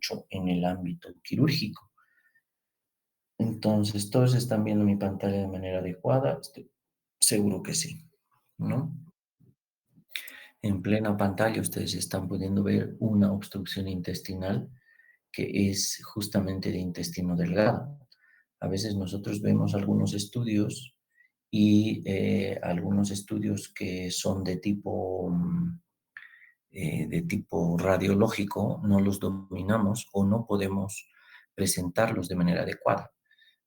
mucho en el ámbito quirúrgico. Entonces, ¿todos están viendo mi pantalla de manera adecuada? Estoy seguro que sí, ¿no? En plena pantalla ustedes están pudiendo ver una obstrucción intestinal que es justamente de intestino delgado. A veces nosotros vemos algunos estudios y algunos estudios que son de tipo radiológico no los dominamos o no podemos presentarlos de manera adecuada.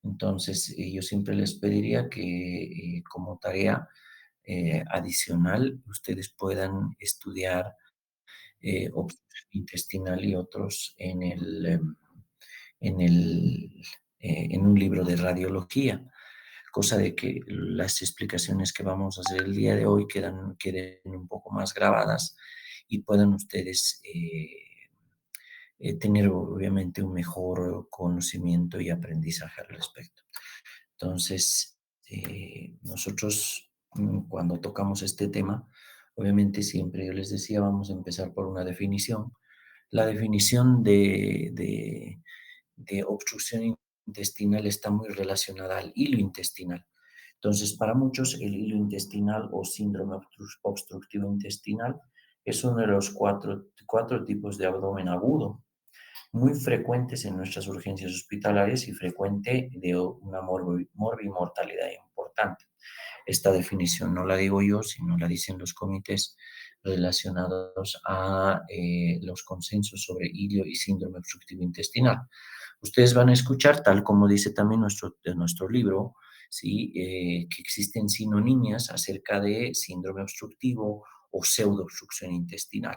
Entonces, yo siempre les pediría que como tarea adicional ustedes puedan estudiar obstrucción intestinal y otros en, el, en un libro de radiología, cosa de que las explicaciones que vamos a hacer el día de hoy queden un poco más grabadas y puedan ustedes tener obviamente un mejor conocimiento y aprendizaje al respecto. Entonces, nosotros cuando tocamos este tema, obviamente siempre yo les decía, vamos a empezar por una definición. La definición de obstrucción intestinal está muy relacionada al hilo intestinal. Entonces, para muchos, el hilo intestinal o síndrome obstructivo intestinal es uno de los cuatro tipos de abdomen agudo, muy frecuentes en nuestras urgencias hospitalarias y frecuente de una morbimortalidad importante. Esta definición no la digo yo, sino la dicen los comités relacionados a los consensos sobre hilo y síndrome obstructivo intestinal. Ustedes van a escuchar, tal como dice también nuestro libro, ¿sí? Que existen sinonimias acerca de síndrome obstructivo o pseudoobstrucción intestinal.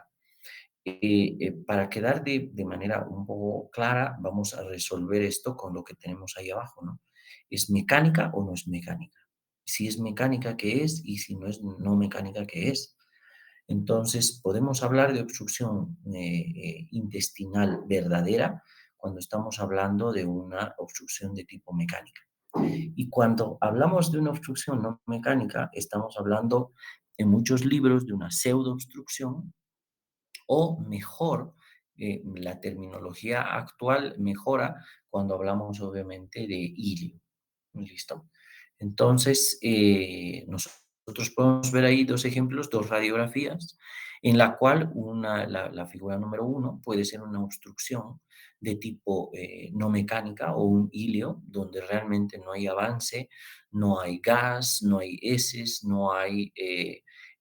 Para quedar de manera un poco clara, vamos a resolver esto con lo que tenemos ahí abajo, ¿no? ¿Es mecánica o no es mecánica? Si es mecánica, ¿qué es? Y si no es no mecánica, ¿qué es? Entonces, podemos hablar de obstrucción intestinal verdadera cuando estamos hablando de una obstrucción de tipo mecánica. Y cuando hablamos de una obstrucción no mecánica, estamos hablando en muchos libros de una pseudoobstrucción o mejor, la terminología actual mejora cuando hablamos obviamente de hilo. ¿Listo? Entonces, nosotros podemos ver ahí dos ejemplos, dos radiografías, en la cual la figura número uno puede ser una obstrucción de tipo no mecánica o un hilo, donde realmente no hay avance, no hay gas, no hay heces, no hay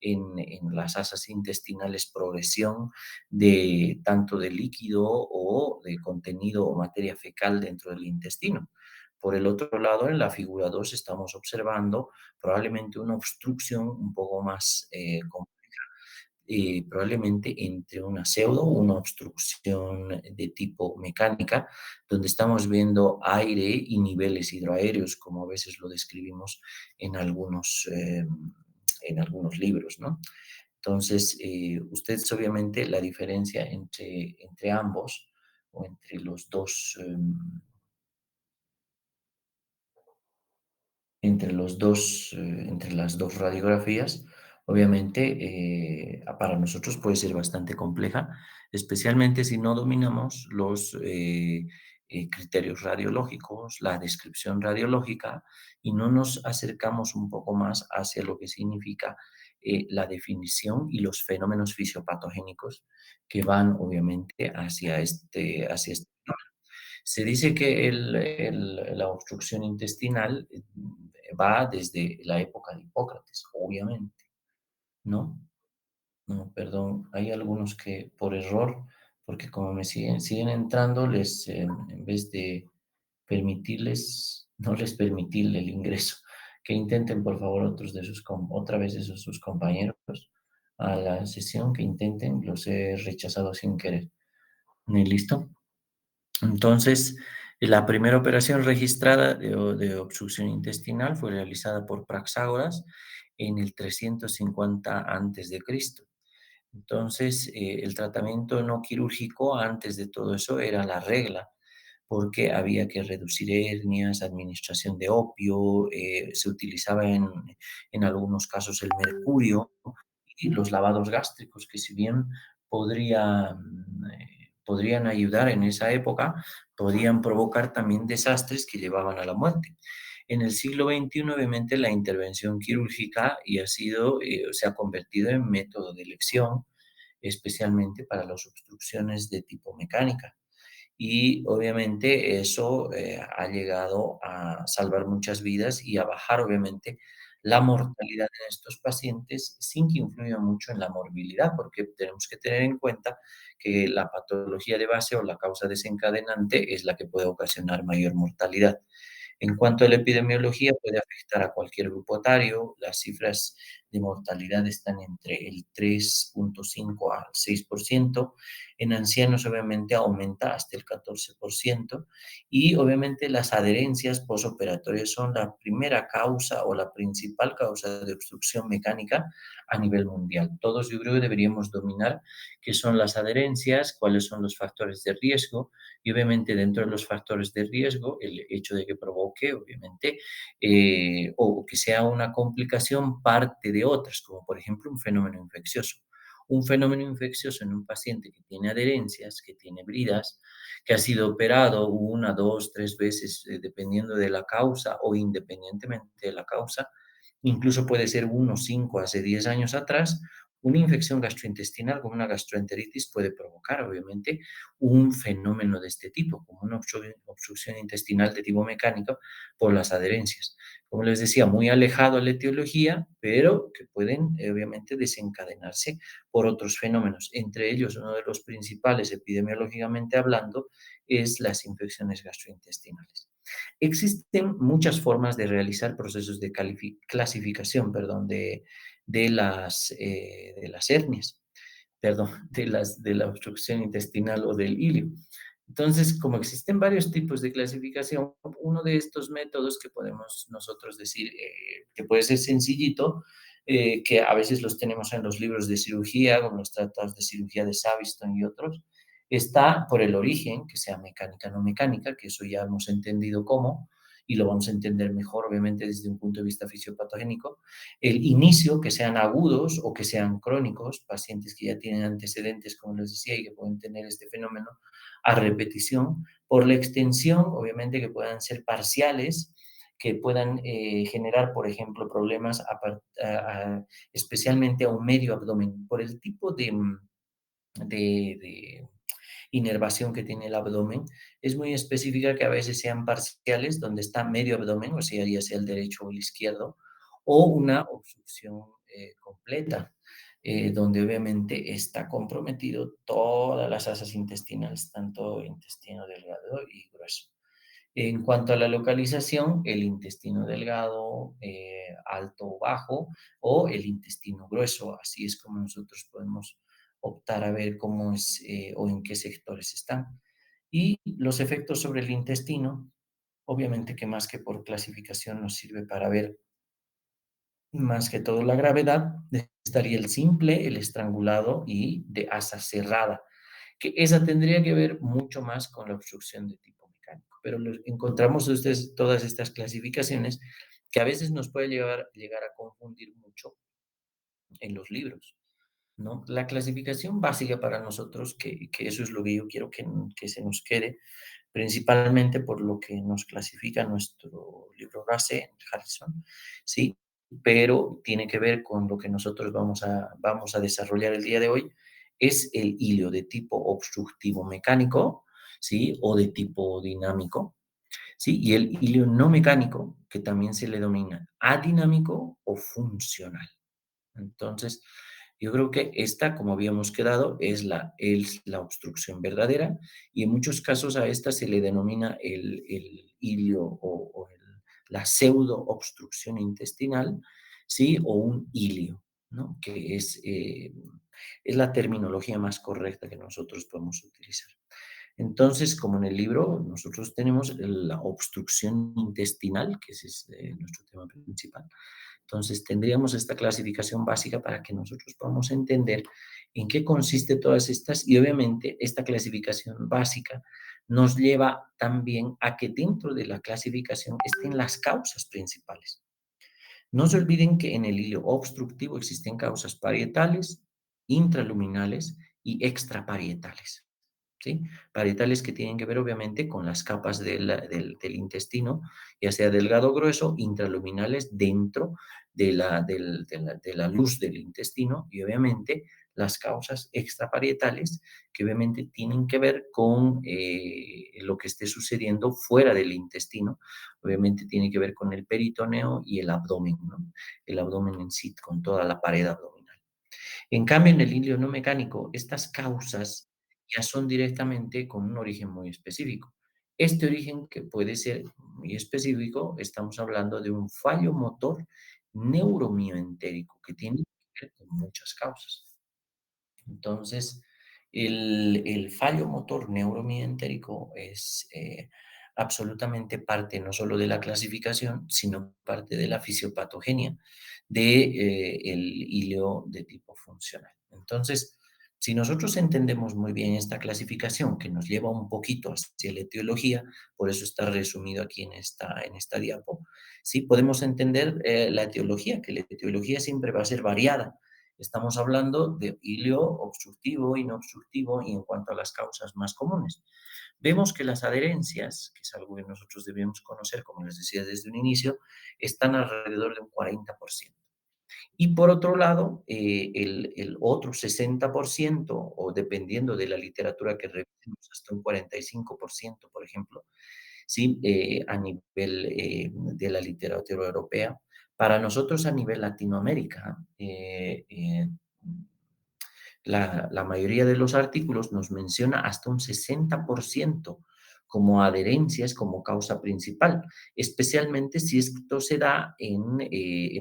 en las asas intestinales progresión de tanto de líquido o de contenido o materia fecal dentro del intestino. Por el otro lado, en la figura 2 estamos observando probablemente una obstrucción un poco más compleja, probablemente entre una pseudo, una obstrucción de tipo mecánica, donde estamos viendo aire y niveles hidroaéreos, como a veces lo describimos en algunos libros, ¿no? Entonces, ustedes obviamente la diferencia entre ambos o entre las dos radiografías, obviamente para nosotros puede ser bastante compleja, especialmente si no dominamos los criterios radiológicos, la descripción radiológica y no nos acercamos un poco más hacia lo que significa la definición y los fenómenos fisiopatogénicos que van obviamente hacia este. Se dice que la obstrucción intestinal va desde la época de Hipócrates, obviamente, ¿no? No, perdón, hay algunos que por error, porque como me siguen entrando, en vez de permitirles, no les permití el ingreso. Que intenten, por favor, otra vez sus compañeros a la sesión, que intenten, los he rechazado sin querer. ¿Listo? Entonces, la primera operación registrada de obstrucción intestinal fue realizada por Praxágoras en el 350 antes de Cristo. Entonces, el tratamiento no quirúrgico antes de todo eso era la regla, porque había que reducir hernias, administración de opio, se utilizaba en algunos casos el mercurio y los lavados gástricos, que si bien podrían ayudar en esa época, podían provocar también desastres que llevaban a la muerte. En el siglo XXI, obviamente, la intervención quirúrgica se ha convertido en método de elección, especialmente para las obstrucciones de tipo mecánica. Y obviamente eso ha llegado a salvar muchas vidas y a bajar obviamente la mortalidad de estos pacientes sin que influya mucho en la morbilidad, porque tenemos que tener en cuenta que la patología de base o la causa desencadenante es la que puede ocasionar mayor mortalidad. En cuanto a la epidemiología, puede afectar a cualquier grupo etario. Las cifras de mortalidad están entre el 3,5 al 6%. En ancianos, obviamente, aumenta hasta el 14%. Y, obviamente, las adherencias posoperatorias son la primera causa o la principal causa de obstrucción mecánica a nivel mundial. Todos, yo creo que deberíamos dominar qué son las adherencias, cuáles son los factores de riesgo y obviamente dentro de los factores de riesgo, el hecho de que provoque, obviamente, o que sea una complicación parte de otras, como por ejemplo un fenómeno infeccioso. Un fenómeno infeccioso en un paciente que tiene adherencias, que tiene bridas, que ha sido operado una, dos, tres veces, dependiendo de la causa o independientemente de la causa, incluso puede ser 1, 5, hace 10 años atrás, una infección gastrointestinal como una gastroenteritis puede provocar, obviamente, un fenómeno de este tipo, como una obstrucción intestinal de tipo mecánico por las adherencias. Como les decía, muy alejado a la etiología, pero que pueden, obviamente, desencadenarse por otros fenómenos. Entre ellos, uno de los principales, epidemiológicamente hablando, es las infecciones gastrointestinales. Existen muchas formas de realizar procesos de clasificación, perdón, de las hernias, perdón, de la obstrucción intestinal o del ilio. Entonces, como existen varios tipos de clasificación, uno de estos métodos que podemos nosotros decir que puede ser sencillito, que a veces los tenemos en los libros de cirugía, como los tratados de cirugía de Savistton y otros, está por el origen, que sea mecánica, no mecánica, que eso ya hemos entendido cómo, y lo vamos a entender mejor, obviamente, desde un punto de vista fisiopatogénico. El inicio, que sean agudos o que sean crónicos, pacientes que ya tienen antecedentes, como les decía, y que pueden tener este fenómeno a repetición. Por la extensión, obviamente, que puedan ser parciales, que puedan generar, por ejemplo, problemas especialmente a un medio abdomen, por el tipo de inervación que tiene el abdomen, es muy específica que a veces sean parciales, donde está medio abdomen, o sea, ya sea el derecho o el izquierdo, o una obstrucción completa, donde obviamente está comprometido todas las asas intestinales, tanto intestino delgado y grueso. En cuanto a la localización, el intestino delgado, alto o bajo, o el intestino grueso, así es como nosotros podemos optar a ver cómo es o en qué sectores están. Y los efectos sobre el intestino, obviamente que más que por clasificación nos sirve para ver más que todo la gravedad, estaría el simple, el estrangulado y de asa cerrada, que esa tendría que ver mucho más con la obstrucción de tipo mecánico. Pero encontramos ustedes todas estas clasificaciones que a veces nos puede llegar a confundir mucho en los libros, ¿no? La clasificación básica para nosotros, que eso es lo que yo quiero que se nos quede, principalmente por lo que nos clasifica nuestro libro base, Harrison, ¿sí? Pero tiene que ver con lo que nosotros vamos a desarrollar el día de hoy, es el hilo de tipo obstructivo mecánico, ¿sí? O de tipo dinámico, ¿sí? Y el hilo no mecánico, que también se le denomina adinámico o funcional. Entonces, yo creo que esta, como habíamos quedado, es la obstrucción verdadera y en muchos casos a esta se le denomina el ilio la pseudo obstrucción intestinal, ¿sí? O un ilio, ¿no? Que es la terminología más correcta que nosotros podemos utilizar. Entonces, como en el libro, nosotros tenemos la obstrucción intestinal, que ese es nuestro tema principal. Entonces, tendríamos esta clasificación básica para que nosotros podamos entender en qué consiste todas estas y obviamente esta clasificación básica nos lleva también a que dentro de la clasificación estén las causas principales. No se olviden que en el hilo obstructivo existen causas parietales, intraluminales y extraparietales. ¿sí? Parietales que tienen que ver obviamente con las capas del intestino, ya sea delgado o grueso, intraluminales dentro de la luz del intestino y obviamente las causas extraparietales que obviamente tienen que ver con lo que esté sucediendo fuera del intestino, obviamente tiene que ver con el peritoneo y el abdomen, ¿no? El abdomen en sí, con toda la pared abdominal. En cambio, en el hilo no mecánico, estas causas ya son directamente con un origen muy específico. Este origen que puede ser muy específico, estamos hablando de un fallo motor neuromioentérico que tiene que ver con muchas causas. Entonces, el fallo motor neuromioentérico es absolutamente parte no solo de la clasificación, sino parte de la fisiopatogenia del hilo de tipo funcional. Entonces, si nosotros entendemos muy bien esta clasificación, que nos lleva un poquito hacia la etiología, por eso está resumido aquí en esta diapo, sí podemos entender la etiología, que la etiología siempre va a ser variada. Estamos hablando de hilo obstructivo y no obstructivo y en cuanto a las causas más comunes. Vemos que las adherencias, que es algo que nosotros debemos conocer, como les decía desde un inicio, están alrededor de un 40%. Y por otro lado, el otro 60%, o dependiendo de la literatura que revisemos, hasta un 45%, por ejemplo, ¿sí? A nivel de la literatura europea. Para nosotros a nivel Latinoamérica, la mayoría de los artículos nos menciona hasta un 60% como adherencias como causa principal, especialmente si esto se da en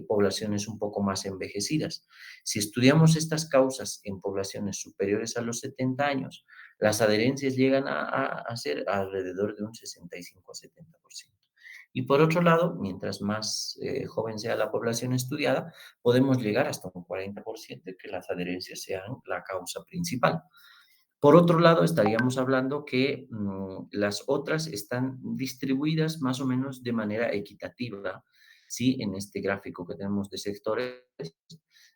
poblaciones un poco más envejecidas. Si estudiamos estas causas en poblaciones superiores a los 70 años, las adherencias llegan a ser alrededor de un 65 a 70%. Y por otro lado, mientras más joven sea la población estudiada, podemos llegar hasta un 40% que las adherencias sean la causa principal. Por otro lado, estaríamos hablando que las otras están distribuidas más o menos de manera equitativa, ¿sí? En este gráfico que tenemos de sectores,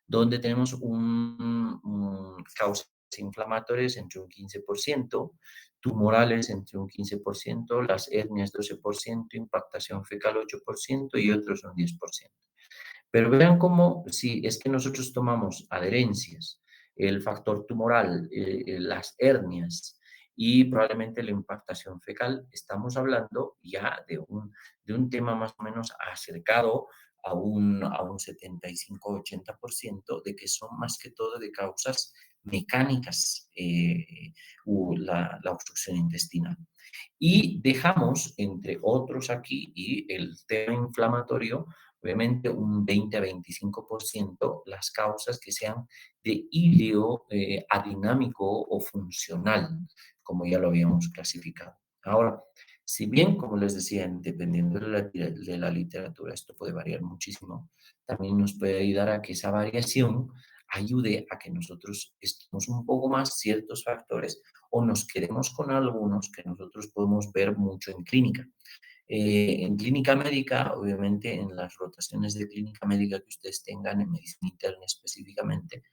donde tenemos causas inflamatorias entre un 15%, tumorales entre un 15%, las hernias 12%, impactación fecal 8% y otros un 10%. Pero vean cómo, si es que nosotros tomamos adherencias, el factor tumoral, las hernias y probablemente la impactación fecal, estamos hablando ya de un tema más o menos acercado a un 75-80% de que son más que todo de causas mecánicas, la obstrucción intestinal. Y dejamos, entre otros aquí, y el tema inflamatorio, obviamente un 20 a 25% las causas que sean de hilo adinámico o funcional, como ya lo habíamos clasificado. Ahora, si bien, como les decía, dependiendo de la literatura, esto puede variar muchísimo, también nos puede ayudar a que esa variación ayude a que nosotros estemos un poco más ciertos factores o nos quedemos con algunos que nosotros podemos ver mucho en clínica. En clínica médica, obviamente, en las rotaciones de clínica médica que ustedes tengan en medicina interna específicamente,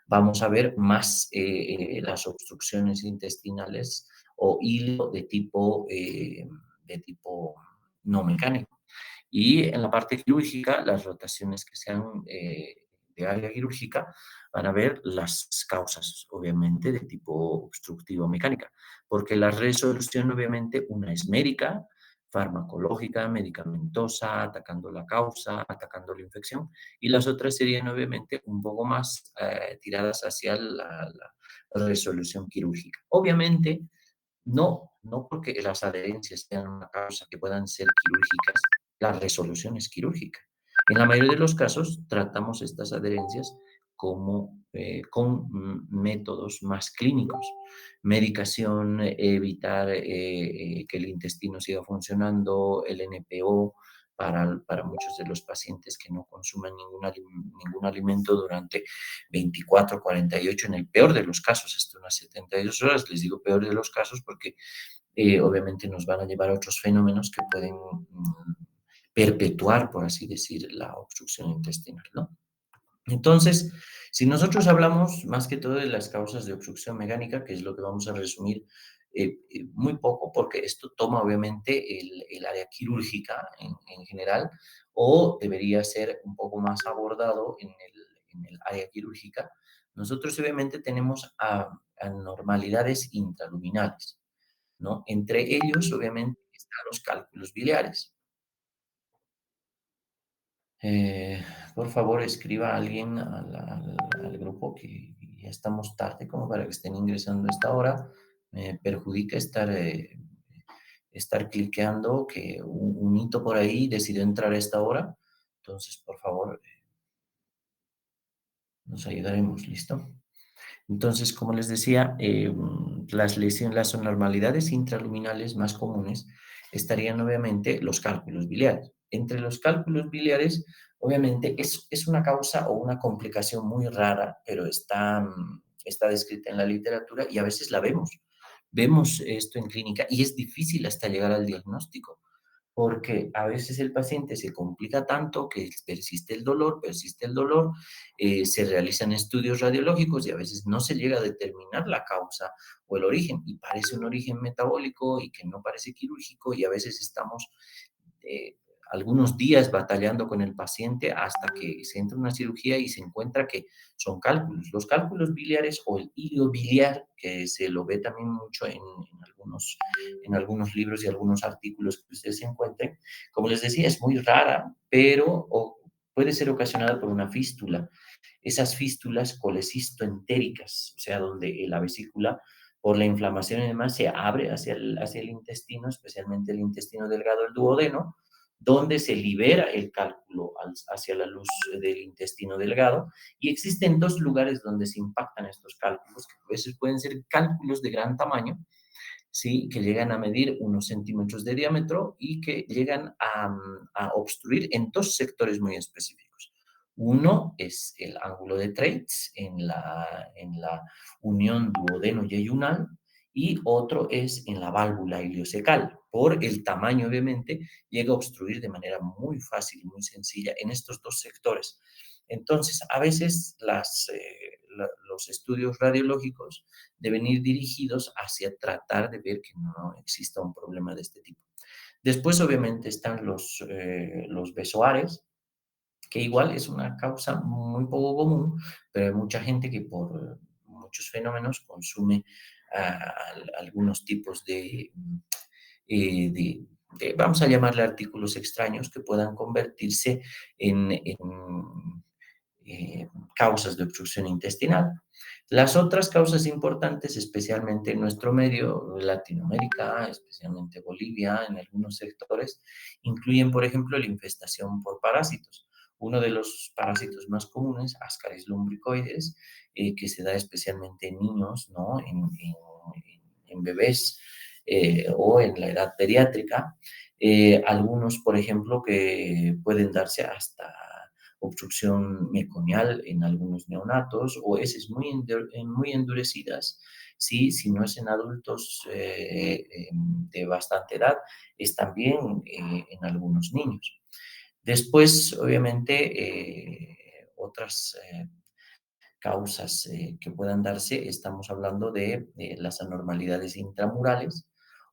vamos a ver más las obstrucciones intestinales o hilo de tipo no mecánico. Y en la parte quirúrgica, las rotaciones que sean de área quirúrgica van a ver las causas, obviamente, de tipo obstructivo mecánica, porque la resolución, obviamente, una es médica, farmacológica, medicamentosa, atacando la causa, atacando la infección, y las otras serían, obviamente, un poco más tiradas hacia la resolución quirúrgica. Obviamente, no porque las adherencias sean una causa que puedan ser quirúrgicas, la resolución es quirúrgica. En la mayoría de los casos tratamos estas adherencias con métodos más clínicos. Medicación, evitar que el intestino siga funcionando, el NPO, para muchos de los pacientes que no consumen ningún alimento durante 24, 48, en el peor de los casos, hasta unas 72 horas. Les digo peor de los casos porque obviamente nos van a llevar a otros fenómenos que pueden perpetuar, por así decir, la obstrucción intestinal, ¿no? Entonces, si nosotros hablamos más que todo de las causas de obstrucción mecánica, que es lo que vamos a resumir muy poco, porque esto toma obviamente el área quirúrgica en general, o debería ser un poco más abordado en el área quirúrgica. Nosotros obviamente tenemos anormalidades intraluminales, ¿no? Entre ellos, obviamente, están los cálculos biliares. Eh, por favor, escriba a alguien al grupo que ya estamos tarde como para que estén ingresando a esta hora. Me perjudica estar cliqueando que un hito por ahí decidió entrar a esta hora. Entonces, por favor, nos ayudaremos, ¿listo? Entonces, como les decía, las anormalidades intraluminales más comunes estarían obviamente los cálculos biliares. Entre los cálculos biliares, obviamente, es una causa o una complicación muy rara, pero está descrita en la literatura y a veces la vemos. Vemos esto en clínica y es difícil hasta llegar al diagnóstico porque a veces el paciente se complica tanto que persiste el dolor, se realizan estudios radiológicos y a veces no se llega a determinar la causa o el origen, y parece un origen metabólico y que no parece quirúrgico, y a veces estamos eh, algunos días batallando con el paciente hasta que se entra en una cirugía y se encuentra que son cálculos. Los cálculos biliares o el hilo biliar, que se lo ve también mucho en algunos libros y algunos artículos que ustedes encuentren, como les decía, es muy rara, pero puede ser ocasionada por una fístula. Esas fístulas colecistoentéricas, o sea, donde la vesícula, por la inflamación y demás, se abre hacia el intestino, especialmente el intestino delgado, el duodeno, donde se libera el cálculo hacia la luz del intestino delgado. Y existen dos lugares donde se impactan estos cálculos, que a veces pueden ser cálculos de gran tamaño, ¿sí? Que llegan a medir unos centímetros de diámetro y que llegan a obstruir en dos sectores muy específicos. Uno es el ángulo de Treitz en la unión duodeno-yeyunal y otro es en la válvula iliocecal. Por el tamaño, obviamente, llega a obstruir de manera muy fácil y muy sencilla en estos dos sectores. Entonces, a veces los estudios radiológicos deben ir dirigidos hacia tratar de ver que no exista un problema de este tipo. Después, obviamente, están los besoares, que igual es una causa muy poco común, pero hay mucha gente que por muchos fenómenos consume algunos tipos vamos a llamarle artículos extraños que puedan convertirse en eh, causas de obstrucción intestinal. Las otras causas importantes, especialmente en nuestro medio, Latinoamérica, especialmente Bolivia, en algunos sectores, incluyen, por ejemplo, la infestación por parásitos. Uno de los parásitos más comunes, Ascaris lumbricoides, que se da especialmente en niños, ¿no? En bebés o en la edad pediátrica. Algunos, por ejemplo, que pueden darse hasta obstrucción meconial en algunos neonatos o heces muy endurecidas. Sí, si no es en adultos de bastante edad, es también en algunos niños. Después, obviamente, otras causas que puedan darse, estamos hablando de las anormalidades intramurales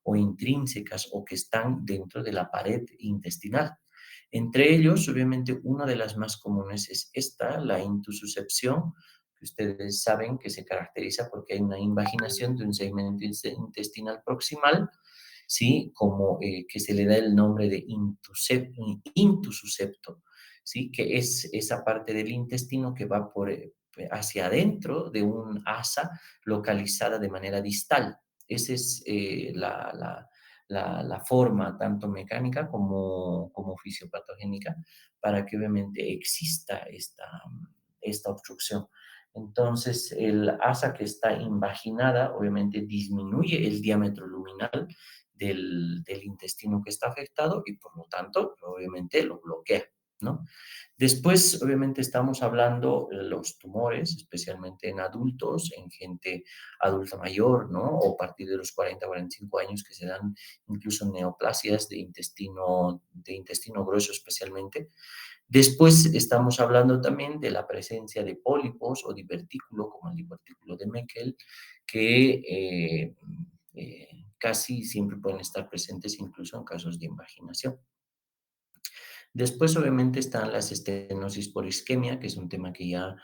o intrínsecas o que están dentro de la pared intestinal. Entre ellos, obviamente, una de las más comunes es esta, la intususcepción, que ustedes saben que se caracteriza porque hay una invaginación de un segmento intestinal proximal, ¿sí? Como que se le da el nombre de intususcepto, ¿sí? Que es esa parte del intestino que va hacia adentro de un asa localizada de manera distal. Esa es la forma tanto mecánica como fisiopatogénica para que obviamente exista esta obstrucción. Entonces, el asa que está invaginada obviamente disminuye el diámetro luminal del intestino que está afectado y por lo tanto, obviamente, lo bloquea, ¿no? Después, obviamente, estamos hablando de los tumores, especialmente en adultos, en gente adulta mayor, ¿no? O a partir de los 40, 45 años que se dan incluso neoplasias de intestino grueso especialmente. Después estamos hablando también de la presencia de pólipos o divertículo, como el divertículo de Meckel, que casi siempre pueden estar presentes incluso en casos de invaginación. Después, obviamente, están las estenosis por isquemia, que es un tema que ya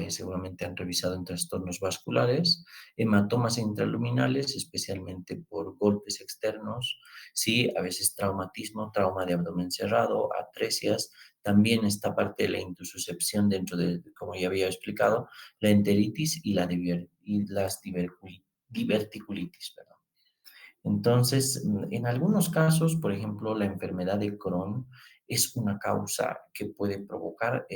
seguramente han revisado en trastornos vasculares, hematomas intraluminales, especialmente por golpes externos, sí, a veces traumatismo, trauma de abdomen cerrado, atresias, también esta parte de la intususcepción dentro de, como ya había explicado, la enteritis y, y las diverticulitis, perdón. Entonces, en algunos casos, por ejemplo, la enfermedad de Crohn es una causa que puede provocar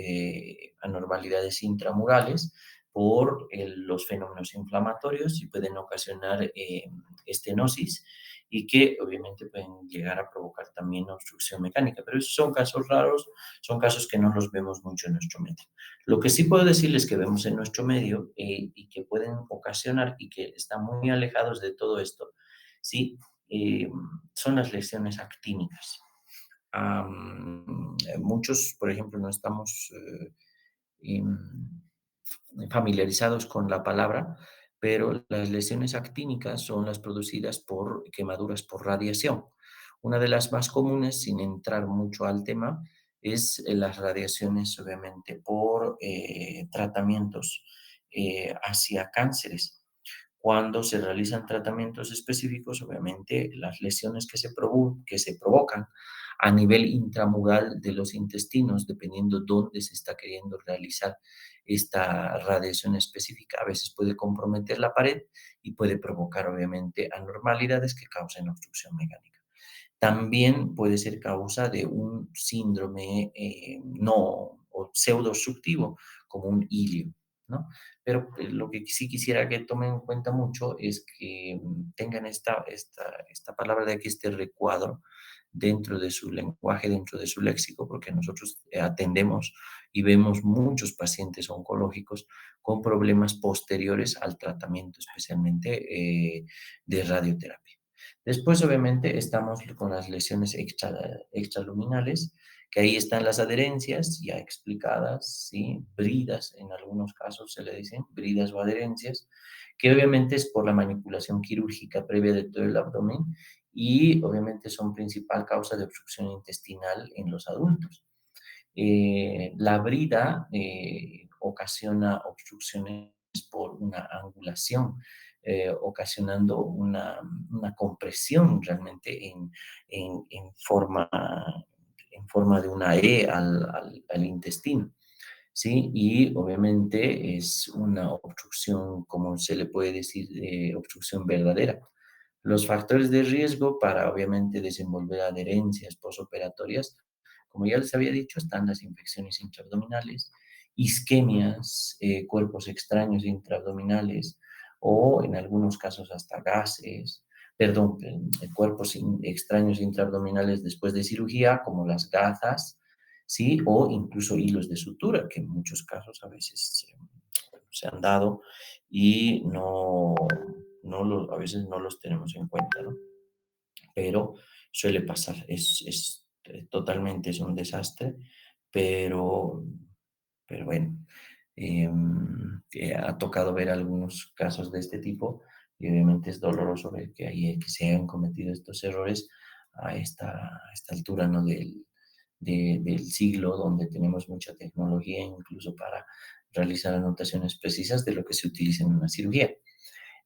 anormalidades intramurales por los fenómenos inflamatorios y pueden ocasionar estenosis y que obviamente pueden llegar a provocar también obstrucción mecánica. Pero esos son casos raros, son casos que no los vemos mucho en nuestro medio. Lo que sí puedo decirles que vemos en nuestro medio y que pueden ocasionar y que están muy alejados de todo esto, ¿sí? Eh, Son las lesiones actínicas. Muchos, por ejemplo, no estamos familiarizados con la palabra, pero las lesiones actínicas son las producidas por quemaduras por radiación. Una de las más comunes, sin entrar mucho al tema, es las radiaciones, obviamente, por tratamientos hacia cánceres. Cuando se realizan tratamientos específicos, obviamente las lesiones que se provocan a nivel intramural de los intestinos, dependiendo dónde se está queriendo realizar esta radiación específica, a veces puede comprometer la pared y puede provocar, obviamente, anormalidades que causen obstrucción mecánica. También puede ser causa de un síndrome no o pseudo obstructivo, como un ilio, ¿no? Pero lo que sí quisiera que tomen en cuenta mucho es que tengan esta palabra de aquí, este recuadro, dentro de su lenguaje, dentro de su léxico, porque nosotros atendemos y vemos muchos pacientes oncológicos con problemas posteriores al tratamiento, especialmente de radioterapia. Después, obviamente, estamos con las lesiones extraluminales, que ahí están las adherencias ya explicadas, ¿sí? Bridas, en algunos casos se le dicen bridas o adherencias, que obviamente es por la manipulación quirúrgica previa de todo el abdomen y obviamente son principal causa de obstrucción intestinal en los adultos. La brida ocasiona obstrucciones por una angulación, ocasionando una compresión realmente en forma de una E al intestino. ¿Sí? Y obviamente es una obstrucción, como se le puede decir, obstrucción verdadera. Los factores de riesgo para obviamente desenvolver adherencias posoperatorias, como ya les había dicho, están las infecciones intraabdominales, isquemias, cuerpos extraños intraabdominales o en algunos casos hasta gases, perdón, extraños intraabdominales después de cirugía, como las gazas, ¿sí? O incluso hilos de sutura, que en muchos casos a veces se han dado y a veces no los tenemos en cuenta, ¿no? Pero suele pasar, totalmente es un desastre, pero, pero bueno, ha tocado ver algunos casos de este tipo y obviamente es doloroso ver que se hayan cometido estos errores a esta altura, ¿no? Del siglo, donde tenemos mucha tecnología incluso para realizar anotaciones precisas de lo que se utiliza en una cirugía.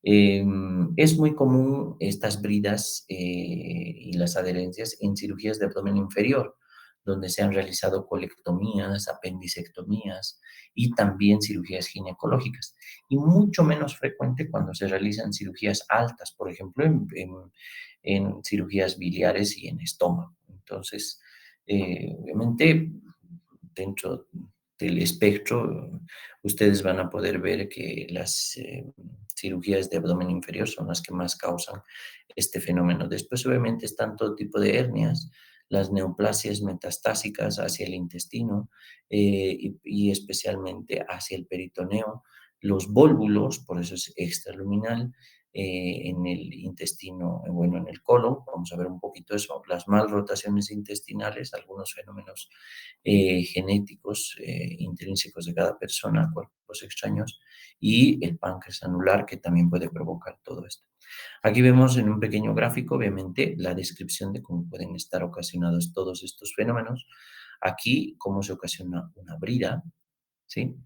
Es muy común estas bridas y las adherencias en cirugías de abdomen inferior, donde se han realizado colectomías, apendicectomías y también cirugías ginecológicas. Y mucho menos frecuente cuando se realizan cirugías altas, por ejemplo, en cirugías biliares y en estómago. Entonces, obviamente, dentro del espectro, ustedes van a poder ver que las cirugías de abdomen inferior son las que más causan este fenómeno. Después, obviamente, están todo tipo de hernias, las neoplasias metastásicas hacia el intestino y especialmente hacia el peritoneo, los vólvulos, por eso es extraluminal, en el intestino, bueno, en el colon. Vamos a ver un poquito eso. Las malrotaciones intestinales, algunos fenómenos genéticos intrínsecos de cada persona, cuerpos extraños, y el páncreas anular, que también puede provocar todo esto. Aquí vemos en un pequeño gráfico, obviamente, la descripción de cómo pueden estar ocasionados todos estos fenómenos. Aquí, cómo se ocasiona una brida, ¿sí?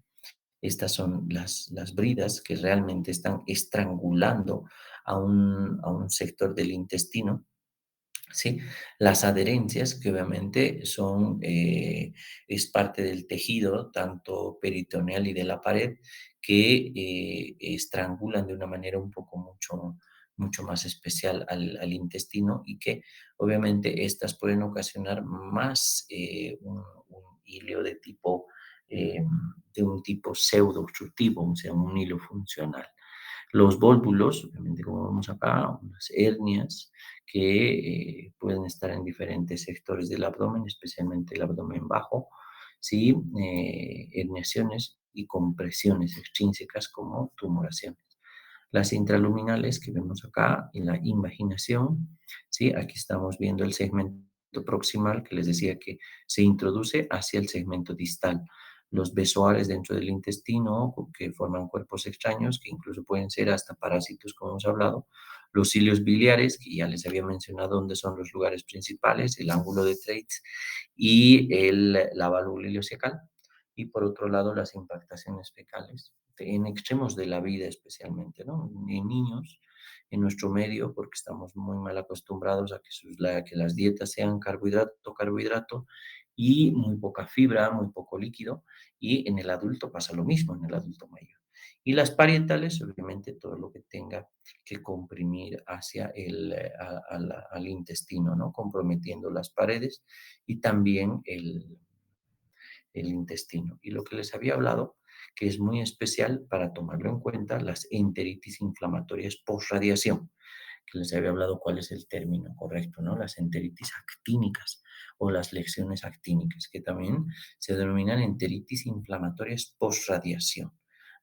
Estas son las bridas que realmente están estrangulando a un sector del intestino, ¿sí? Las adherencias, que obviamente es parte del tejido, tanto peritoneal y de la pared, que estrangulan de una manera un poco mucho más especial al intestino y que obviamente estas pueden ocasionar más un hilo eh, de un tipo pseudo obstructivo, o sea, un hilo funcional. Los vólvulos, obviamente como vemos acá, unas hernias que pueden estar en diferentes sectores del abdomen, especialmente el abdomen bajo, ¿sí? Herniaciones y compresiones extrínsecas como tumoraciones. Las intraluminales que vemos acá en la invaginación, ¿sí? Aquí estamos viendo el segmento proximal que les decía que se introduce hacia el segmento distal. Los besoares dentro del intestino que forman cuerpos extraños, que incluso pueden ser hasta parásitos, como hemos hablado. Los cilios biliares, que ya les había mencionado dónde son los lugares principales, el ángulo de Treitz y la válvula ileocecal. Y por otro lado, las impactaciones fecales, en extremos de la vida especialmente, ¿no? En niños, en nuestro medio, porque estamos muy mal acostumbrados a que las dietas sean carbohidrato, carbohidrato y muy poca fibra, muy poco líquido, y en el adulto pasa lo mismo, en el adulto mayor. Y las parietales, obviamente, todo lo que tenga que comprimir hacia al intestino, ¿no? Comprometiendo las paredes y también el intestino. Y lo que les había hablado, que es muy especial para tomarlo en cuenta, las enteritis inflamatorias postradiación, que les había hablado cuál es el término correcto, ¿no? Las enteritis actínicas o las lesiones actínicas, que también se denominan enteritis inflamatorias postradiación,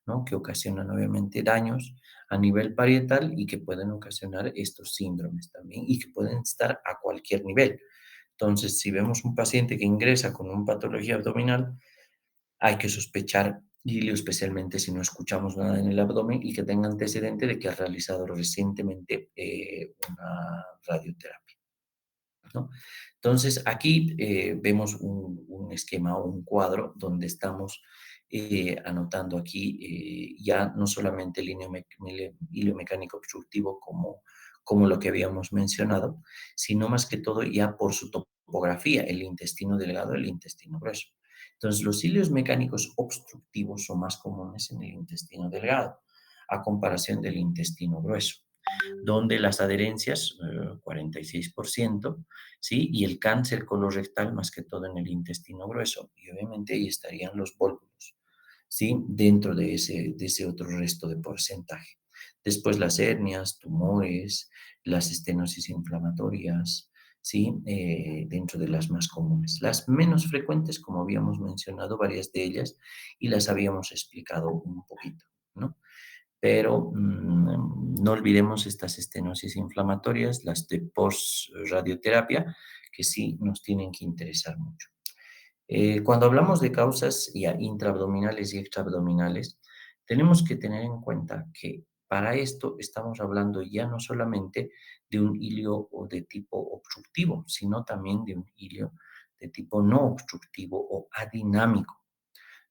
¿no? Que ocasionan obviamente daños a nivel parietal y que pueden ocasionar estos síndromes también y que pueden estar a cualquier nivel. Entonces, si vemos un paciente que ingresa con una patología abdominal, hay que sospechar ilio, especialmente si no escuchamos nada en el abdomen y que tenga antecedente de que ha realizado recientemente una radioterapia, ¿no? Entonces, aquí vemos un esquema o un cuadro donde estamos anotando aquí ya no solamente el hilo mecánico obstructivo como lo que habíamos mencionado, sino más que todo ya por su topografía, el intestino delgado, el intestino grueso. Entonces, los hilos mecánicos obstructivos son más comunes en el intestino delgado, a comparación del intestino grueso, donde las adherencias, 46%, ¿sí? Y el cáncer colorectal más que todo en el intestino grueso. Y obviamente ahí estarían los vólvulos, ¿sí? Dentro de ese otro resto de porcentaje. Después las hernias, tumores, las estenosis inflamatorias, ¿sí? Dentro de las más comunes. Las menos frecuentes, como habíamos mencionado, varias de ellas, y las habíamos explicado un poquito, ¿no? Pero no olvidemos estas estenosis inflamatorias, las de post-radioterapia, que sí nos tienen que interesar mucho. Cuando hablamos de causas ya intraabdominales y extraabdominales, tenemos que tener en cuenta que para esto estamos hablando ya no solamente de un hilio de tipo obstructivo, sino también de un hilio de tipo no obstructivo o adinámico.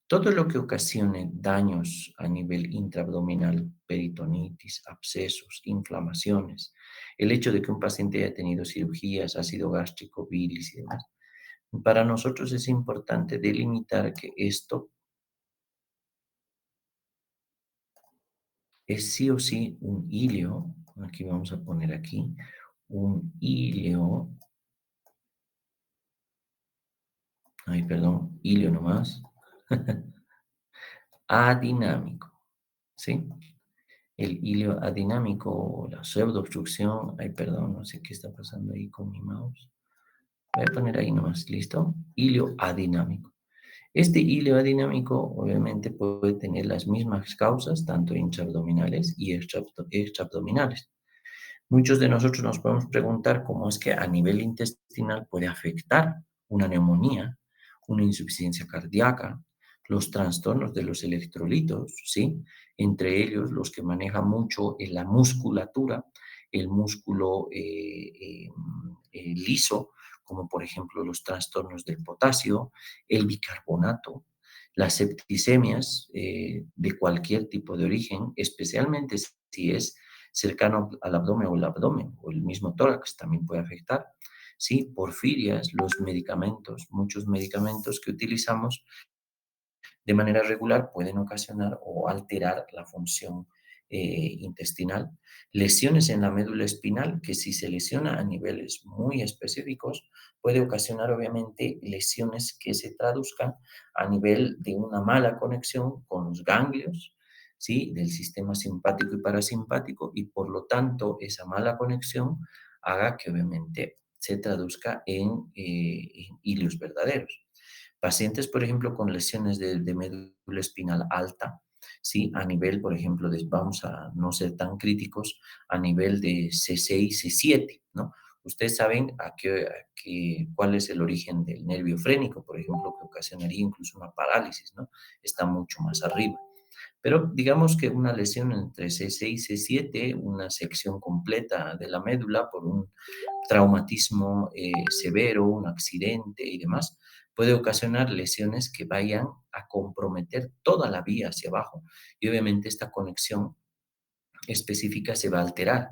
Todo lo que ocasione daños a nivel intraabdominal, peritonitis, abscesos, inflamaciones, el hecho de que un paciente haya tenido cirugías, ácido gástrico, bilis y demás, para nosotros es importante delimitar que esto es sí o sí un hilio, aquí vamos a poner aquí, un hilio, ay, perdón, hilio nomás, adinámico, ¿sí? El hilo adinámico o la pseudoobstrucción, ay, perdón, no sé qué está pasando ahí con mi mouse. Voy a poner ahí nomás, ¿listo? Hilo adinámico. Este hilo adinámico obviamente puede tener las mismas causas, tanto intraabdominales y extraabdominales. Muchos de nosotros nos podemos preguntar cómo es que a nivel intestinal puede afectar una neumonía, una insuficiencia cardíaca, los trastornos de los electrolitos, ¿sí? Entre ellos los que manejan mucho en la musculatura, el músculo liso, como por ejemplo los trastornos del potasio, el bicarbonato, las septicemias de cualquier tipo de origen, especialmente si es cercano al abdomen o el mismo tórax también puede afectar. Sí, porfirias, los medicamentos, muchos medicamentos que utilizamos de manera regular pueden ocasionar o alterar la función intestinal. Lesiones en la médula espinal, que si se lesiona a niveles muy específicos, puede ocasionar obviamente lesiones que se traduzcan a nivel de una mala conexión con los ganglios, ¿sí? Del sistema simpático y parasimpático, y por lo tanto esa mala conexión haga que obviamente se traduzca en hilios verdaderos. Pacientes, por ejemplo, con lesiones de médula espinal alta, ¿sí? A nivel, por ejemplo, vamos a no ser tan críticos, a nivel de C6, C7, ¿no? Ustedes saben cuál es el origen del nervio frénico, por ejemplo, que ocasionaría incluso una parálisis, ¿no? Está mucho más arriba. Pero digamos que una lesión entre C6 y C7, una sección completa de la médula por un traumatismo severo, un accidente y demás, puede ocasionar lesiones que vayan a comprometer toda la vía hacia abajo. Y obviamente esta conexión específica se va a alterar.